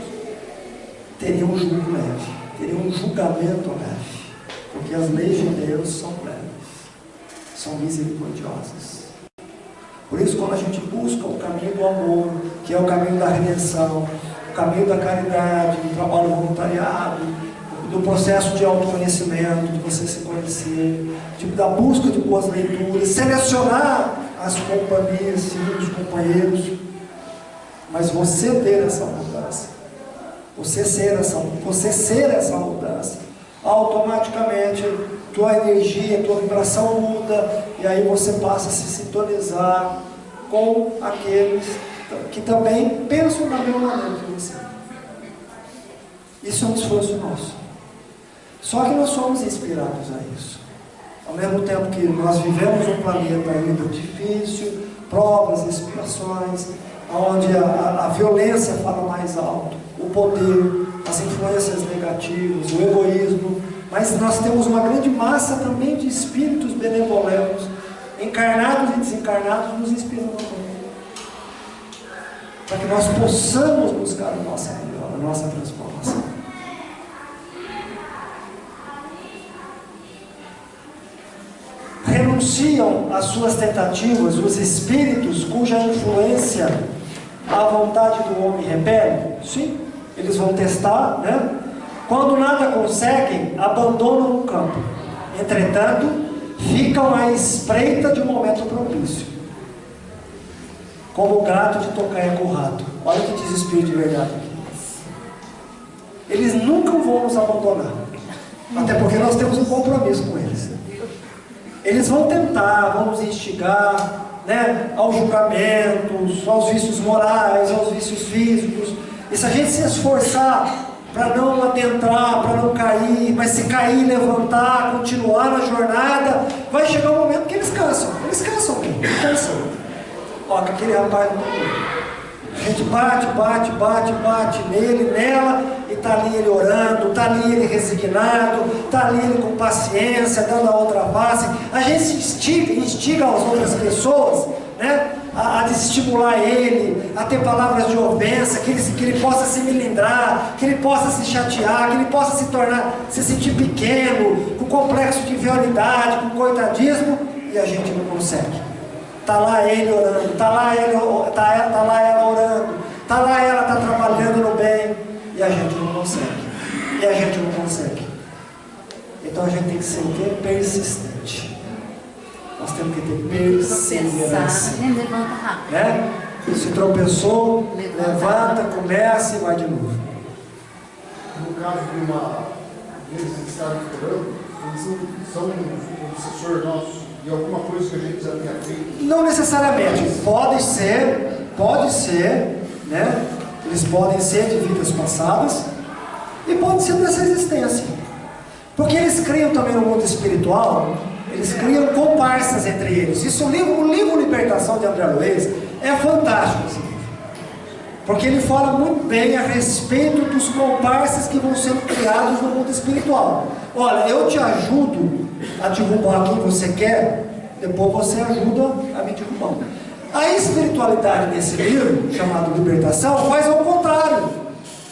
teria um jugo leve, teria um julgamento leve, porque as leis de Deus são leves, são misericordiosas. Por isso, quando a gente busca o caminho do amor, que é o caminho da redenção, o caminho da caridade, do trabalho voluntariado, do processo de autoconhecimento, de você se conhecer, da busca de boas leituras, selecionar as companhias, seguir os companheiros, mas você ter essa mudança, você ser essa mudança, automaticamente tua energia, tua vibração muda, e aí você passa a se sintonizar com aqueles que também pensam da mesma maneira que você. Isso é um esforço nosso. Só que nós somos inspirados a isso. Ao mesmo tempo que nós vivemos um planeta ainda difícil, provas, expiações, onde a violência fala mais alto, o poder, as influências negativas, o egoísmo, mas nós temos uma grande massa também de espíritos benevolentos, encarnados e desencarnados, nos inspirando para que nós possamos buscar a nossa melhora, a nossa transformação. Renunciam às suas tentativas os espíritos cuja influência a vontade do homem repele? Sim, eles vão testar, né? Quando nada conseguem, abandonam o campo. Entretanto, ficam à espreita de um momento propício, como o gato de tocaia com o rato. Olha o que diz o Espírito de verdade aqui. Eles nunca vão nos abandonar, até porque nós temos um compromisso com eles. Eles vão tentar, vão nos instigar, né, aos julgamentos, aos vícios morais, aos vícios físicos. E se a gente se esforçar para não adentrar, para não cair, mas se cair, levantar, continuar na jornada, vai chegar um momento que eles cansam mesmo, cansam. Ó, que aquele rapaz não tem. A gente bate nele, nela, e está ali ele orando, está ali ele resignado, está ali ele com paciência, dando a outra face. A gente instiga as outras pessoas, né, a desestimular ele, a ter palavras de ofensa, que ele possa se melindrar, que ele possa se chatear, que ele possa se sentir pequeno, com complexo de inferioridade, com coitadismo, e a gente não consegue. Está lá ele orando, está lá ela orando, está lá ela trabalhando no bem, e a gente não consegue. Então a gente tem que ser persistente. Nós temos que ter perseverança. Levanta rápido. Né? Se tropeçou, levanta, começa e vai de novo. No caso de desses caras orando, eles são um obsessor nosso. E alguma coisa que a gente já tenha feito? Não necessariamente. Pode ser, né? Eles podem ser de vidas passadas e pode ser dessa existência. Porque eles criam também no mundo espiritual, eles criam comparsas entre eles. Isso, o livro Libertação de André Luiz é fantástico. Assim, porque ele fala muito bem a respeito dos comparsas que vão sendo criados no mundo espiritual. Olha, eu te ajudo a derrubar quem você quer, depois você ajuda a me derrubar. A espiritualidade desse livro, chamado Libertação, faz ao contrário.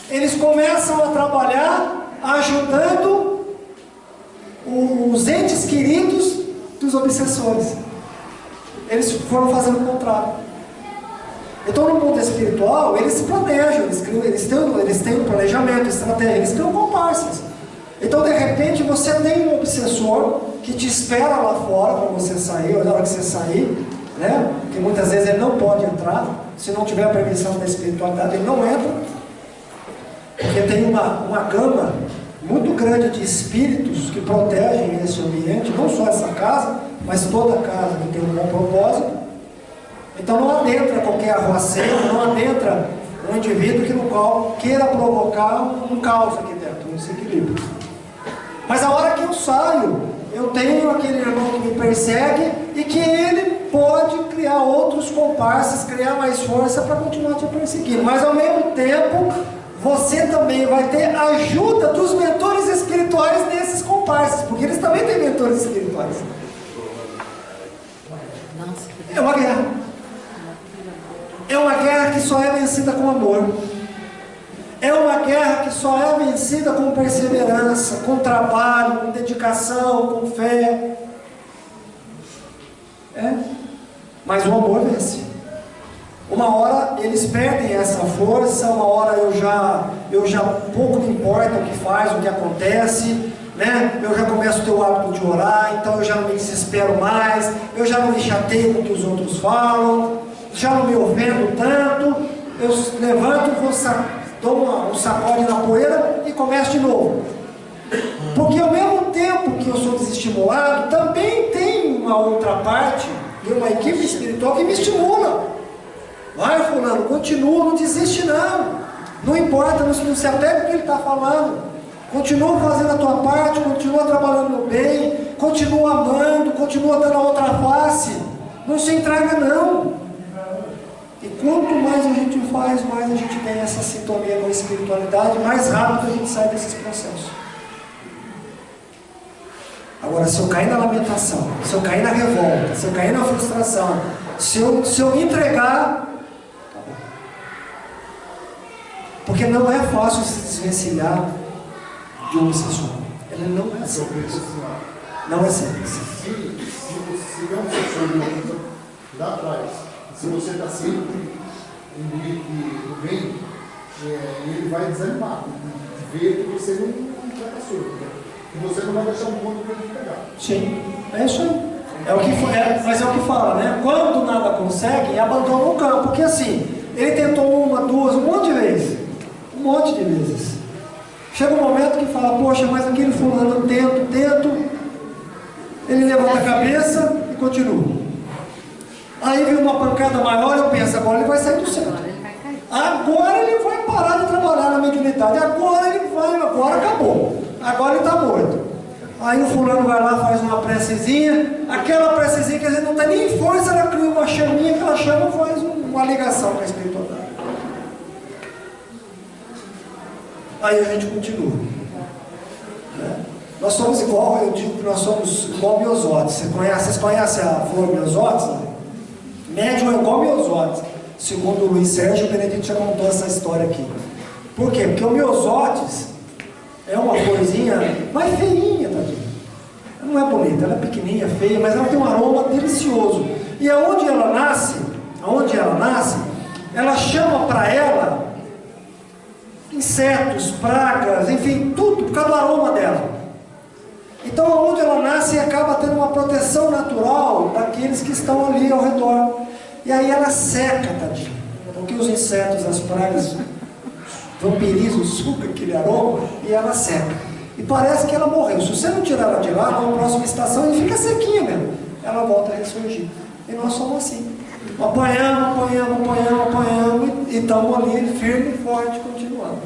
Eles começam a trabalhar ajudando os entes queridos dos obsessores. Eles foram fazendo o contrário. Então, no mundo espiritual, eles se planejam, eles têm um planejamento, estratégia, eles criam comparsas. Então, de repente, você tem um obsessor que te espera lá fora para você sair, ou na hora que você sair, né? Porque muitas vezes ele não pode entrar, se não tiver a permissão da espiritualidade, ele não entra, porque tem uma gama muito grande de espíritos que protegem esse ambiente, não só essa casa, mas toda casa que tem um bom propósito. Então não adentra qualquer arruaceiro, não adentra um indivíduo que no qual queira provocar um caos aqui dentro, um desequilíbrio. Mas a hora que eu saio, eu tenho aquele irmão que me persegue e que ele pode criar outros comparsas, criar mais força para continuar te perseguindo. Mas ao mesmo tempo, você também vai ter ajuda dos mentores espirituais nesses comparsas, porque eles também têm mentores espirituais. É uma guerra. É uma guerra que só é vencida com amor. É uma guerra que só é vencida com perseverança, com trabalho, com dedicação, com fé. Mas o amor vence. Uma hora eles perdem essa força, uma hora eu já pouco me importa o que faz, o que acontece, né? Eu já começo a ter o hábito de orar, então eu já não me desespero mais, eu já não me chateio com o que os outros falam, já não me ofendo tanto, eu levanto, dou um sacode na poeira e começo de novo. Porque ao mesmo tempo que eu sou desestimulado, também tem uma outra parte de uma equipe espiritual que me estimula. Vai, fulano, continua, não desiste não. Não importa, não se apega ao que ele está falando. Continua fazendo a tua parte, continua trabalhando no bem, continua amando, continua dando a outra face. Não se entrega não. E quanto mais a gente faz, mais a gente tem essa sintonia com a espiritualidade, mais rápido a gente sai desses processos. Agora, se eu cair na lamentação, se eu cair na revolta, se eu cair na frustração, se eu me entregar, porque não é fácil se desvencilhar de um obsessor. Ele não é simples. Não é simples. Se é um obsessor lá atrás, se você está sempre no bem, ele vai desanimar de ver que você não fracassou, né? E você não vai deixar um ponto para ele pegar. Sim, é isso aí. Mas é o que fala, né? Quando nada consegue, abandona o campo. Porque assim, ele tentou uma, duas, um monte de vezes. Um monte de vezes. Chega um momento que fala, poxa, mas aquele fulano tento. Ele levanta a cabeça e continua. Aí vem uma pancada maior, eu penso, agora ele vai sair do centro. Agora ele vai parar de trabalhar na mediunidade. Agora acabou. Agora ele está morto. Aí o fulano vai lá, faz uma precezinha. Aquela precezinha que a gente não tem nem força, ela cria uma chaminha, aquela chama faz uma ligação com a espiritualidade. Aí a gente continua. Nós somos igual, eu digo que nós somos igual miosotes. Vocês conhecem a flor miosotes? Médium é igual miosotes. Segundo o Luiz Sérgio, o Benedito já contou essa história aqui. Por quê? Porque o miosotes é uma florzinha mais feinha, tadinha. Ela não é bonita, ela é pequenininha, feia, mas ela tem um aroma delicioso. E aonde ela nasce, ela chama para ela insetos, pragas, enfim, tudo por causa do aroma dela. Então, aonde ela nasce, acaba tendo uma proteção natural daqueles que estão ali ao redor. E aí ela seca, tadinha. Porque os insetos, as pragas vampirizam, sugam aquele aroma e ela seca. E parece que ela morreu. Se você não tirar ela de lá, na próxima estação, ele fica sequinha mesmo. Ela volta a ressurgir. E nós somos assim. Apanhamos, e estamos ali firme e forte, continuando.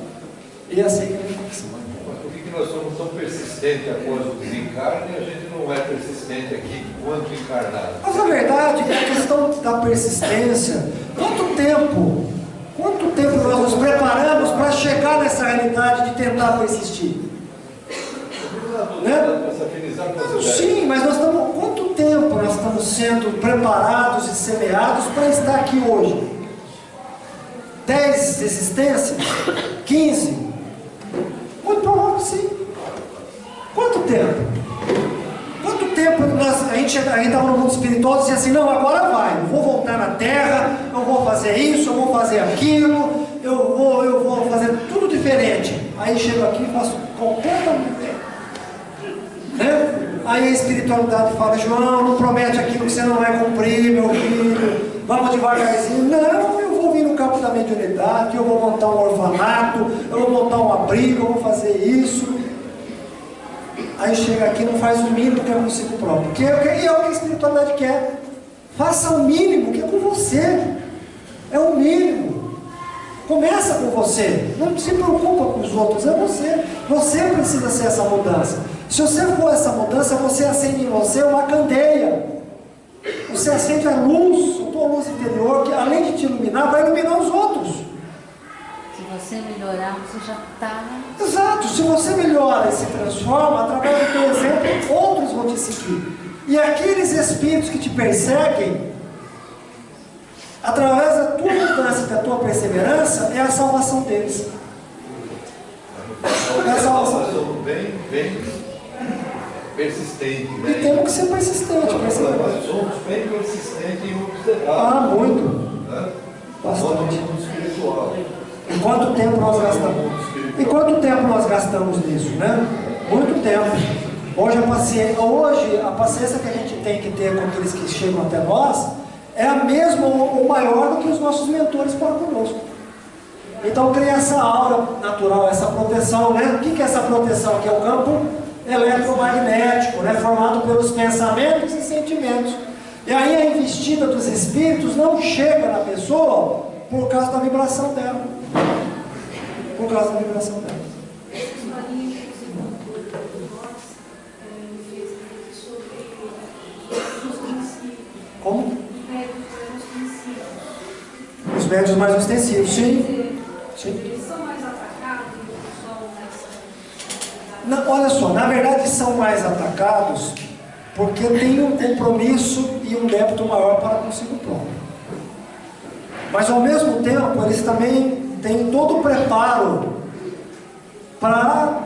E é assim que a gente tem que se manter. Mas por que nós somos tão persistentes após o desencarne e a gente não é persistente aqui quanto encarnado? Mas a verdade é a questão da persistência. Quanto tempo nós nos preparamos para chegar nessa realidade de tentar persistir? Né? Sim, mas nós estamos. Quanto tempo nós estamos sendo preparados e semeados para estar aqui hoje? 10 existências? 15? Muito provável que sim. Quanto tempo? Quanto tempo a gente gente estava no mundo espiritual e dizia assim, não, agora vai, eu vou voltar na terra, eu vou fazer isso, eu vou fazer aquilo, eu vou fazer tudo diferente. Aí chego aqui e faço completamente diferente. Né? Aí a espiritualidade fala, João, não promete aquilo que você não vai cumprir, meu filho, vamos devagarzinho. Não, eu vou vir no campo da mediunidade, eu vou montar um orfanato, eu vou montar um abrigo, eu vou fazer isso. Aí chega aqui e não faz o mínimo que é consigo próprio. E é o que a espiritualidade quer. Faça o mínimo que é com você. É o mínimo. Começa com você. Não se preocupa com os outros, é você. Você precisa ser essa mudança. Se você for essa mudança, você acende em você uma candeia. Você acende a luz, a tua luz interior, que além de te iluminar, vai iluminar os outros. Se você melhorar, você já está... Exato, se você melhora e se transforma, através do teu exemplo, outros vão te seguir. E aqueles espíritos que te perseguem, através da tua mudança e da tua perseverança, é a salvação deles. É a salvação bem persistente, né? E temos que ser persistentes. Nós somos bem persistentes e obcecados. Ah, muito. Né? Bastante. No mundo espiritual. E quanto tempo nós gastamos? E quanto tempo nós gastamos nisso, né? Muito tempo. Hoje a paciência que a gente tem que ter com aqueles que chegam até nós é a mesma ou maior do que os nossos mentores para conosco. Então cria essa aura natural, essa proteção, né? O que é essa proteção aqui? É o campo eletromagnético, né? Formado pelos pensamentos e sentimentos. E aí a investida dos espíritos não chega na pessoa por causa da vibração dela. Por causa da vibração dela. Como? Os médios mais ostensivos, sim. Eles são mais atacados do que são mais... Não, olha só, na verdade são mais atacados porque tem um compromisso e um débito maior para consigo próprio. Mas ao mesmo tempo eles também têm todo o preparo para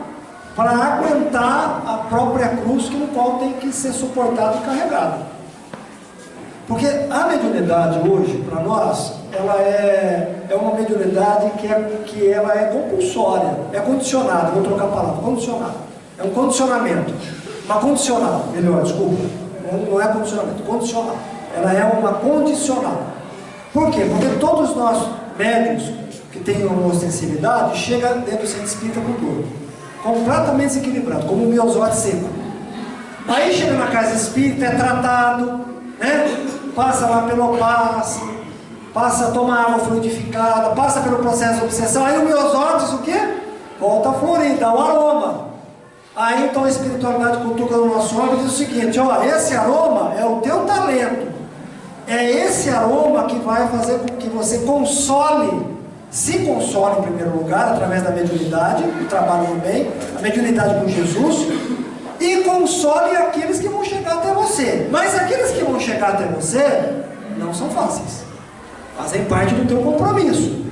aguentar a própria cruz no qual tem que ser suportado e carregado. Porque a mediunidade hoje, para nós, ela é uma mediunidade que ela é compulsória, é condicionada, vou trocar a palavra, condicionada. É um condicionamento. Uma condicional, melhor, desculpa. Não é condicionamento, condicional. Ela é uma condicional. Por quê? Porque todos nós, médiuns, que têm uma ostensibilidade, chegam dentro do centro espírita com dor. Completamente desequilibrado, como o miosóide seco. Aí chega na casa espírita, é tratado, né? Passa lá pelo passe, passa a tomar água fluidificada, passa pelo processo de obsessão, aí o miosóide, o quê? Volta a florir, dá o aroma. Aí então a espiritualidade cutuca no nosso ombro e diz o seguinte, ó, esse aroma é o teu talento. É esse aroma que vai fazer com que você se console em primeiro lugar, através da mediunidade, o trabalho do bem, a mediunidade com Jesus, e console aqueles que vão chegar até você. Mas aqueles que vão chegar até você não são fáceis. Fazem parte do teu compromisso.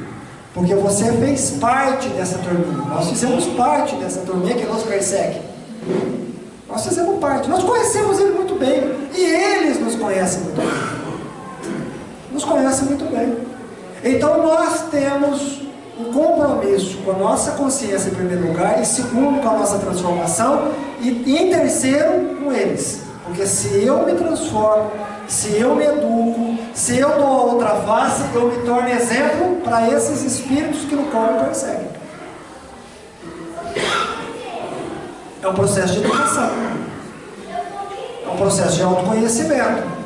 Porque você fez parte dessa turminha. Nós fizemos parte dessa turminha que nos persegue. Nós fizemos parte. Nós conhecemos ele muito bem. E eles nos conhecem muito bem. Nos conhecem muito bem. Então nós temos um compromisso com a nossa consciência em primeiro lugar, e segundo com a nossa transformação, e em terceiro com eles. Porque se eu me transformo, se eu me educo, se eu dou a outra face, eu me torno exemplo para esses espíritos que no qual me perseguem. É um processo de educação. É um processo de autoconhecimento.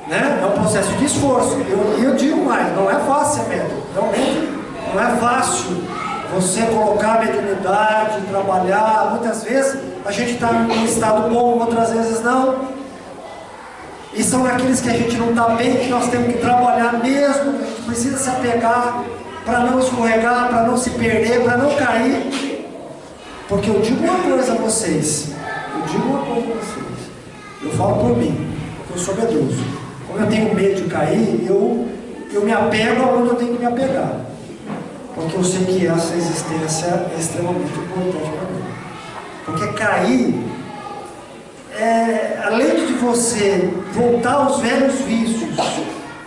Né? É um processo de esforço. Eu digo mais, não é fácil ser médium. Realmente não é fácil você colocar a mediunidade, trabalhar. Muitas vezes a gente está num estado bom, outras vezes não. E são naqueles que a gente não está bem, que nós temos que trabalhar mesmo, a gente precisa se apegar para não escorregar, para não se perder, para não cair. Porque eu digo uma coisa a vocês, eu falo por mim, porque eu sou medroso. Como eu tenho medo de cair, eu me apego aonde eu tenho que me apegar. Porque eu sei que essa existência é extremamente importante para mim. Porque cair além de você voltar aos velhos vícios,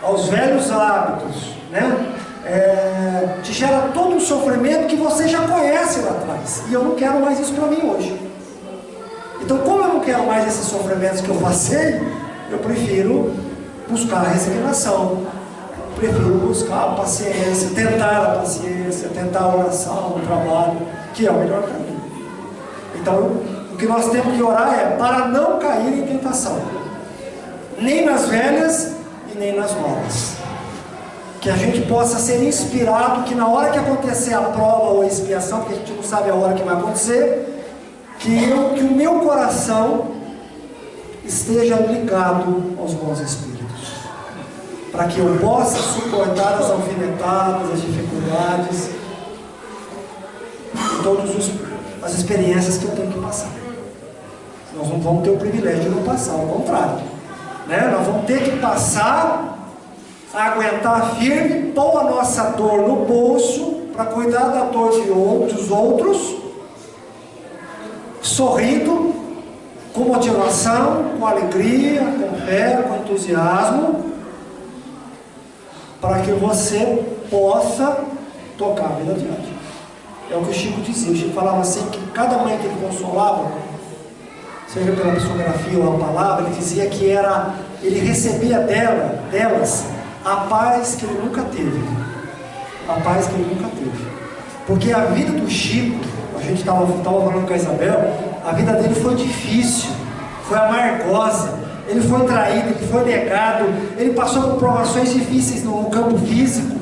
aos velhos hábitos, né? Te gera todo um sofrimento que você já conhece lá atrás. E eu não quero mais isso para mim hoje. Então, como eu não quero mais esses sofrimentos que eu passei, eu prefiro buscar a resignação, prefiro buscar a paciência, tentar a paciência, tentar a oração, o trabalho, que é o melhor caminho. Então, o que nós temos que orar é para não cair em tentação, nem nas velhas e nem nas novas. Que a gente possa ser inspirado, que na hora que acontecer a prova ou a expiação, porque a gente não sabe a hora que vai acontecer, que o meu coração esteja ligado aos bons espíritos, para que eu possa suportar as alfinetadas, as dificuldades, todas as experiências que eu tenho que passar. Nós não vamos ter o privilégio de não passar, ao contrário, né? Nós vamos ter que passar, aguentar firme, pôr a nossa dor no bolso, para cuidar da dor dos outros, sorrindo, com motivação, com alegria, com fé, com entusiasmo, para que você possa tocar a vida adiante. É o que o Chico dizia. O Chico falava assim, que cada mãe que ele consolava, seja pela psicografia ou a palavra, ele dizia que ele recebia delas a paz que ele nunca teve. A paz que ele nunca teve. Porque a vida do Chico, a gente estava falando com a Isabel, a vida dele foi difícil, foi amargosa, ele foi traído, ele foi negado, ele passou por provações difíceis no campo físico,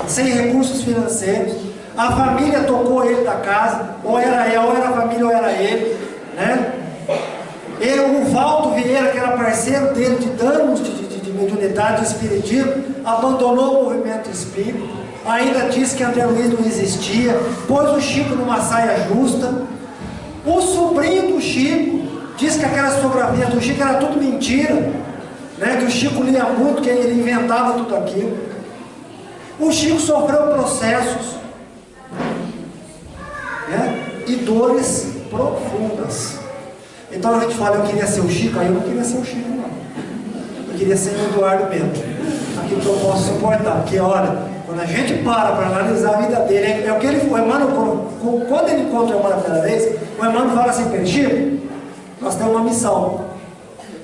sem recursos financeiros, a família tocou ele da casa, ou era a família ou era ele, né? O Valdo Vieira, que era parceiro dele de danos de mediunidade, de espiritismo, abandonou o movimento espírita, ainda disse que André Luiz não existia, pôs o Chico numa saia justa. O sobrinho do Chico disse que aquelas fotografias do Chico era tudo mentira, né? Que o Chico lia muito, que ele inventava tudo aquilo. O Chico sofreu processos, né? E dores profundas. Então a gente fala, eu queria ser o Chico, aí eu não queria ser o Chico, não. Eu queria ser o Eduardo mesmo. Aquilo que eu posso suportar, porque olha, quando a gente para analisar a vida dele, é o que ele foi. Emmanuel, quando ele encontra o Emmanuel a primeira vez, o Emmanuel fala assim, para ele, Chico, nós temos uma missão.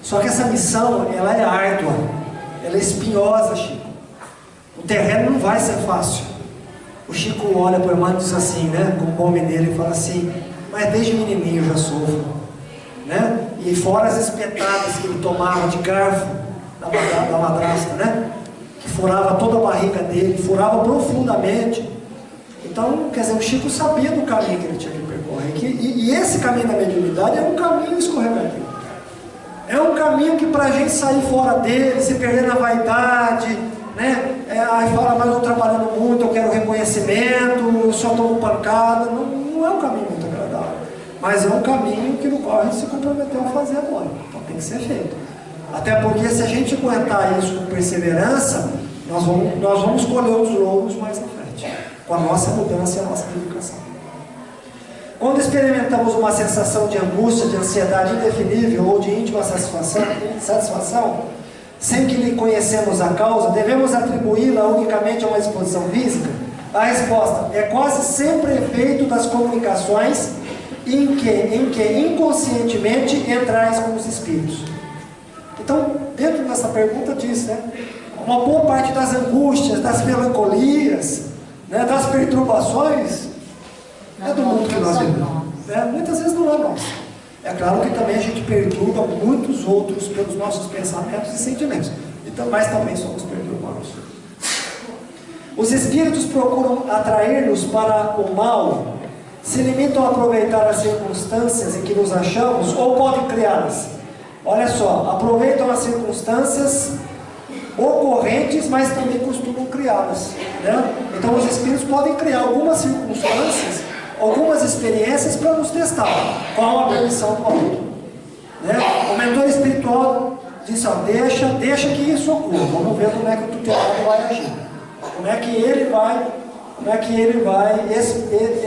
Só que essa missão, ela é árdua, ela é espinhosa, Chico. O terreno não vai ser fácil. O Chico olha para o Emmanuel e diz assim, né, com o bom mineiro, e fala assim, mas desde menininho eu já sofro, né? E fora as espetadas que ele tomava de garfo da madrasta, né? Que furava toda a barriga dele, furava profundamente. Então, quer dizer, o Chico sabia do caminho que ele tinha que percorrer. E esse caminho da mediunidade é um caminho escorregadio. É um caminho que para a gente sair fora dele, se perder na vaidade, né? Aí fala, mas eu estou trabalhando muito, eu quero reconhecimento, eu só tomo pancada. Não é um caminho muito agradável. Mas é um caminho que no qual a gente se comprometeu a fazer agora. Então tem que ser feito. Até porque se a gente aguentar isso com perseverança, nós vamos colher os louros mais à frente, com a nossa mudança e a nossa dedicação. Quando experimentamos uma sensação de angústia, de ansiedade indefinível ou de íntima satisfação, sem que lhe conhecemos a causa, devemos atribuí-la unicamente a uma exposição física? A resposta é quase sempre efeito das comunicações em que inconscientemente entrais com os espíritos. Então, dentro dessa pergunta diz, né, uma boa parte das angústias, das melancolias, né, das perturbações, é do mundo que nós vivemos. Né? Muitas vezes não é nosso. É claro que também a gente perturba muitos outros pelos nossos pensamentos e sentimentos, mas também somos perturbados. Os espíritos procuram atrair-nos para o mal, se limitam a aproveitar as circunstâncias em que nos achamos ou podem criá-las. Olha só, aproveitam as circunstâncias ocorrentes, mas também costumam criá-las, né? Então os espíritos podem criar algumas circunstâncias, algumas experiências para nos testar, com a permissão do alto, né? O mentor espiritual diz, ó, deixa que isso ocorra, vamos ver como é que o tutelado vai agir, como é que ele vai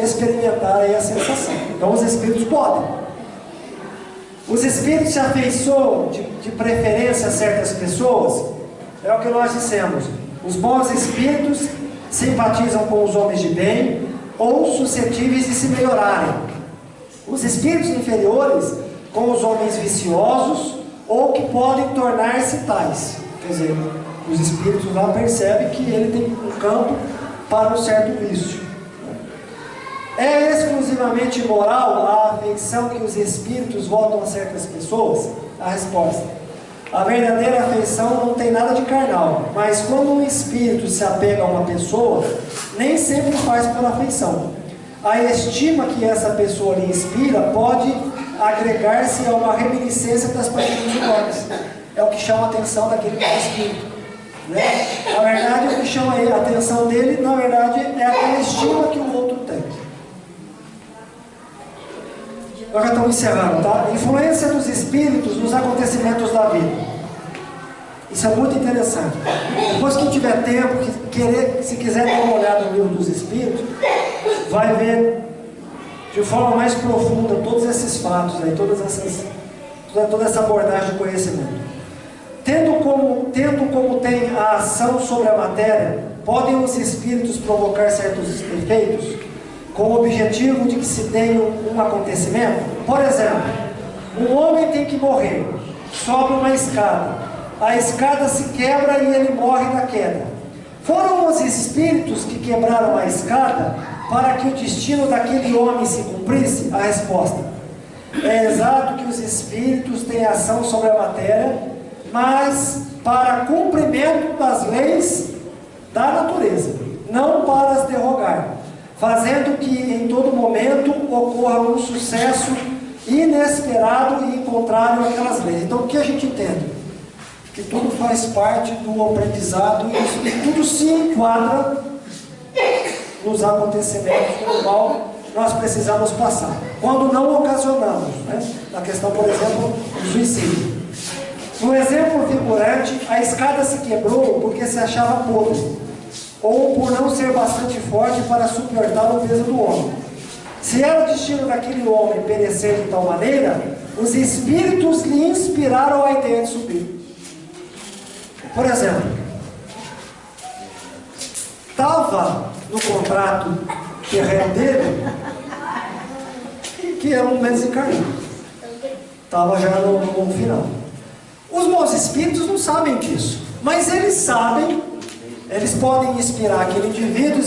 experimentar aí a sensação. Então os espíritos podem. Os espíritos se afeiçoam de preferência a certas pessoas? É o que nós dissemos. Os bons espíritos simpatizam com os homens de bem ou suscetíveis de se melhorarem. Os espíritos inferiores com os homens viciosos ou que podem tornar-se tais. Quer dizer, os espíritos lá percebem que ele tem um campo para um certo vício. É exclusivamente moral a afeição que os espíritos votam a certas pessoas? A resposta: a verdadeira afeição não tem nada de carnal, mas quando um espírito se apega a uma pessoa, nem sempre faz pela afeição. A estima que essa pessoa lhe inspira pode agregar-se a uma reminiscência das paixões humanas. É o que chama a atenção daquele espírito, né? Na verdade, o que chama a atenção dele, na verdade, é aquela estima que o outro tem. Nós já estamos encerrando, tá? Influência dos espíritos nos acontecimentos da vida. Isso é muito interessante. Depois que tiver tempo, se quiser dar uma olhada no livro dos espíritos, vai ver de forma mais profunda todos esses fatos aí, toda essa abordagem de conhecimento. Tendo como tem a ação sobre a matéria, podem os espíritos provocar certos efeitos com o objetivo de que se tenha um acontecimento. Por exemplo, um homem tem que morrer, sobe uma escada, a escada se quebra e ele morre da queda. Foram os espíritos que quebraram a escada para que o destino daquele homem se cumprisse? A resposta: é exato que os espíritos têm ação sobre a matéria, mas para cumprimento das leis da natureza, não para as derrogar, fazendo que em todo momento ocorra um sucesso inesperado e contrário àquelas leis. Então, o que a gente entende? Que tudo faz parte do aprendizado e tudo se enquadra nos acontecimentos pelo qual nós precisamos passar, quando não ocasionamos, né? Na questão, por exemplo, do suicídio. No exemplo figurante, a escada se quebrou porque se achava podre, ou por não ser bastante forte para suportar o peso do homem. Se era o destino daquele homem perecer de tal maneira, os espíritos lhe inspiraram a ideia de subir. Por exemplo, estava no contrato terreno dele que era um desencarnado. Estava já no final. Os bons espíritos não sabem disso, mas eles sabem. Eles podem inspirar aquele indivíduo,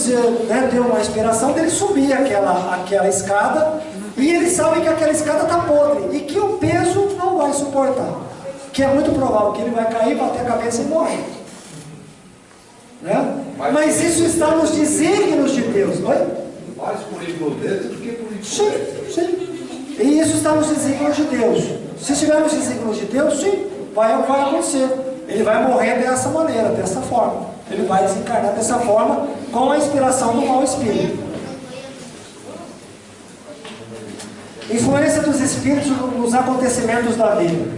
né, deu uma inspiração dele subir aquela escada, e eles sabem que aquela escada está podre e que o peso não vai suportar, que é muito provável que ele vai cair, bater a cabeça e morrer, né? Mas isso está nos desígnios de Deus. Oi? Mais por imprudência do que por Sim, imprudência. sim. E isso está nos desígnios de Deus. Se estiver nos desígnios de Deus, sim, vai acontecer. Ele vai morrer dessa maneira, dessa forma. Ele vai desencarnar dessa forma, com a inspiração do mau espírito. Influência dos espíritos nos acontecimentos da vida.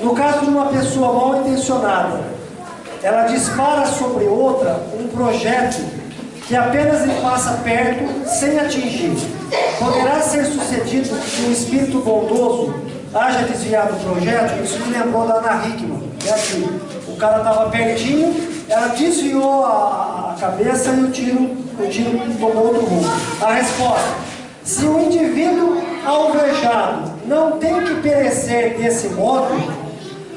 No caso de uma pessoa mal intencionada, ela dispara sobre outra um projeto que apenas lhe passa perto sem atingir. Poderá ser sucedido que um espírito bondoso haja desviado o projeto? Isso me lembrou da Ana Hickman. É assim, o cara estava pertinho, ela desviou a cabeça e o tiro tomou outro rumo. A resposta: se o indivíduo alvejado não tem que perecer desse modo,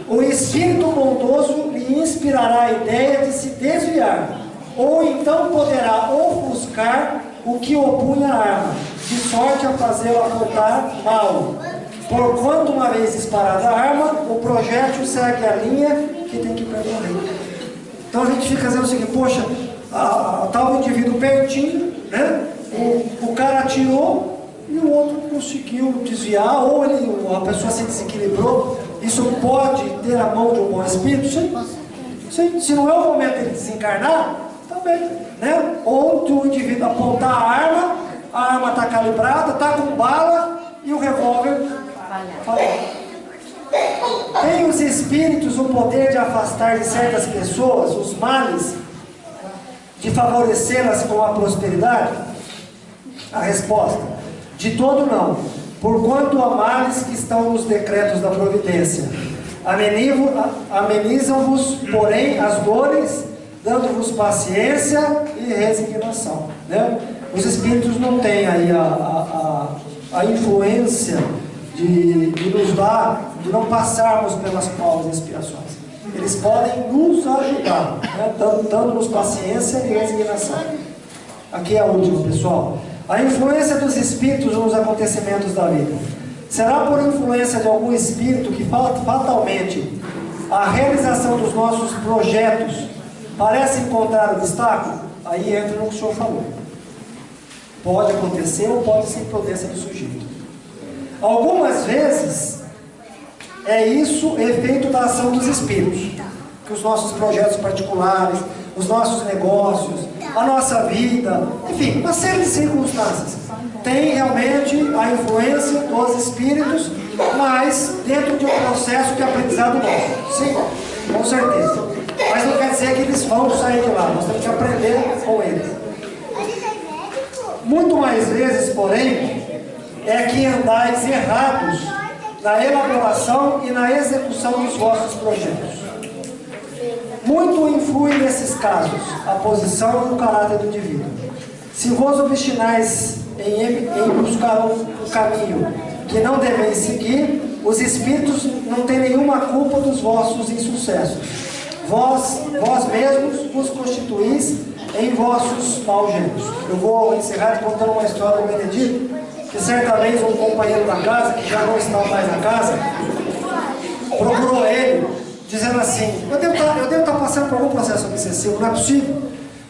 o espírito bondoso lhe inspirará a ideia de se desviar, ou então poderá ofuscar o que opunha a arma, de sorte a fazê-lo apontar mal. Porquanto, uma vez disparada a arma, o projétil segue a linha que tem que percorrer. Então a gente fica dizendo o seguinte: poxa, estava o indivíduo pertinho, né? O cara atirou e o outro conseguiu desviar, ou a pessoa se desequilibrou. Isso pode ter a mão de um bom espírito? Sim. Sim. Se não é o momento de desencarnar, também, né? Ou do indivíduo apontar a arma está calibrada, está com bala e o revólver falhou. Tem os espíritos o poder de afastar de certas pessoas os males, de favorecê-las com a prosperidade? A resposta: de todo não, porquanto há males que estão nos decretos da providência. Amenizam-vos, porém, as dores, dando-vos paciência e resignação. Né? Os Espíritos não têm aí a influência de nos dar, de não passarmos pelas provas e expiações. Eles podem nos ajudar, né? Dando-nos paciência e resignação. Aqui é a última, pessoal. A influência dos Espíritos nos acontecimentos da vida. Será por influência de algum Espírito que fatalmente a realização dos nossos projetos parece encontrar obstáculo? Aí entra no que o senhor falou. Pode acontecer ou pode ser imprudência do sujeito. Algumas vezes é isso efeito da ação dos Espíritos, que os nossos projetos particulares, os nossos negócios, a nossa vida, enfim, uma série de circunstâncias tem realmente a influência dos Espíritos, mas dentro de um processo de aprendizado nosso. Sim, com certeza. Mas não quer dizer que eles vão sair de lá, nós temos que aprender com eles. Muito mais vezes, porém, é que andais errados na elaboração e na execução dos vossos projetos. Muito influi nesses casos a posição e o caráter do indivíduo. Se vos obstinais em buscar um caminho que não deveis seguir, os Espíritos não têm nenhuma culpa dos vossos insucessos. Vós mesmos vos constituís em vossos maus-gênios. Eu vou encerrar contando uma história do Benedito, que certa vez um companheiro da casa, que já não está mais na casa, procurou ele, dizendo assim: eu devo estar passando por algum processo obsessivo, não é possível.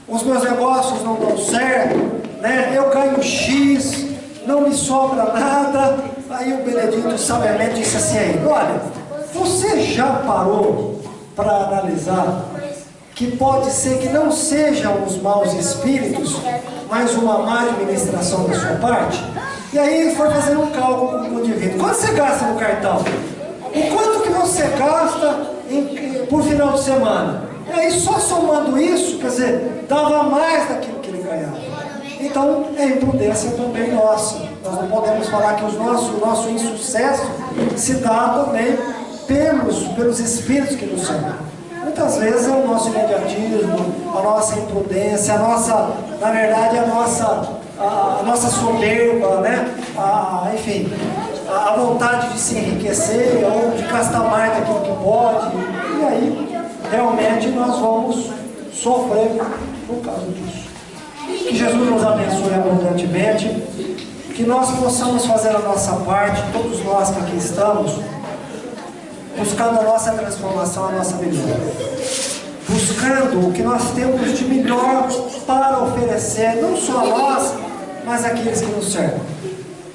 Os meus negócios não dão certo, né? Eu ganho X, não me sobra nada. Aí o Benedito sabiamente disse assim a ele: olha, você já parou para analisar que pode ser que não sejam os maus espíritos, mas uma má administração da sua parte? E aí ele foi fazendo um cálculo com o indivíduo. Quanto você gasta no cartão? O quanto que você gasta por final de semana? E aí só somando isso, quer dizer, dava mais daquilo que ele ganhava. Então é imprudência também nossa. Nós não podemos falar que o nosso insucesso se dá também pelos espíritos que nos cercam. Muitas vezes é o nosso imediatismo, a nossa imprudência, na verdade a nossa soberba, né? Enfim, a vontade de se enriquecer ou de gastar mais daquilo que pode. E aí, realmente, nós vamos sofrer por causa disso. Que Jesus nos abençoe abundantemente, que nós possamos fazer a nossa parte, todos nós que aqui estamos, buscando a nossa transformação, a nossa melhora. Buscando o que nós temos de melhor para oferecer, não só a nós, mas àqueles que nos cercam.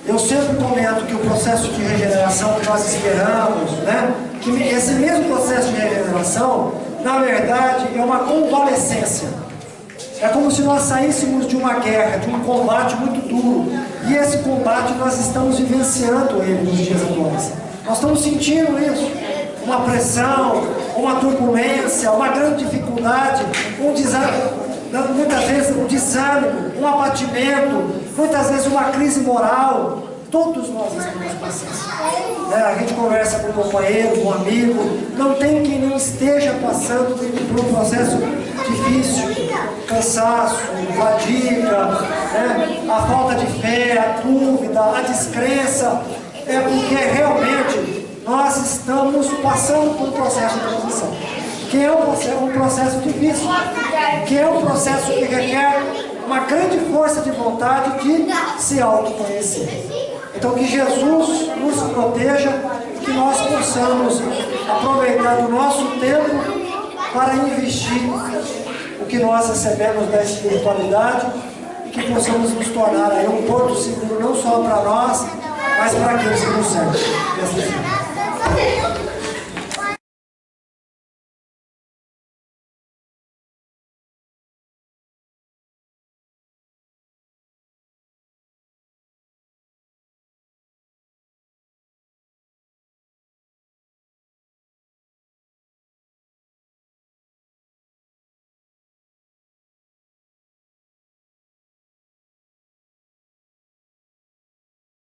Eu sempre comento que o processo de regeneração que nós esperamos, né, que esse mesmo processo de regeneração, na verdade, é uma convalescência. É como se nós saíssemos de uma guerra, de um combate muito duro. E esse combate nós estamos vivenciando ele nos dias atuais. Nós estamos sentindo isso. Uma pressão, uma turbulência, uma grande dificuldade, muitas vezes um desânimo, um abatimento, muitas vezes uma crise moral. Todos nós estamos passando. A gente conversa com um companheiro, com um amigo, não tem quem não esteja passando por um processo difícil, cansaço, fadiga, né? A falta de fé, a dúvida, a descrença, é porque realmente nós estamos passando por um processo de transição, que é um processo difícil, que é um processo que requer uma grande força de vontade de se autoconhecer. Então que Jesus nos proteja, que nós possamos aproveitar o nosso tempo para investir o que nós recebemos da espiritualidade e que possamos nos tornar aí um porto seguro não só para nós, mas para aqueles que nos servem.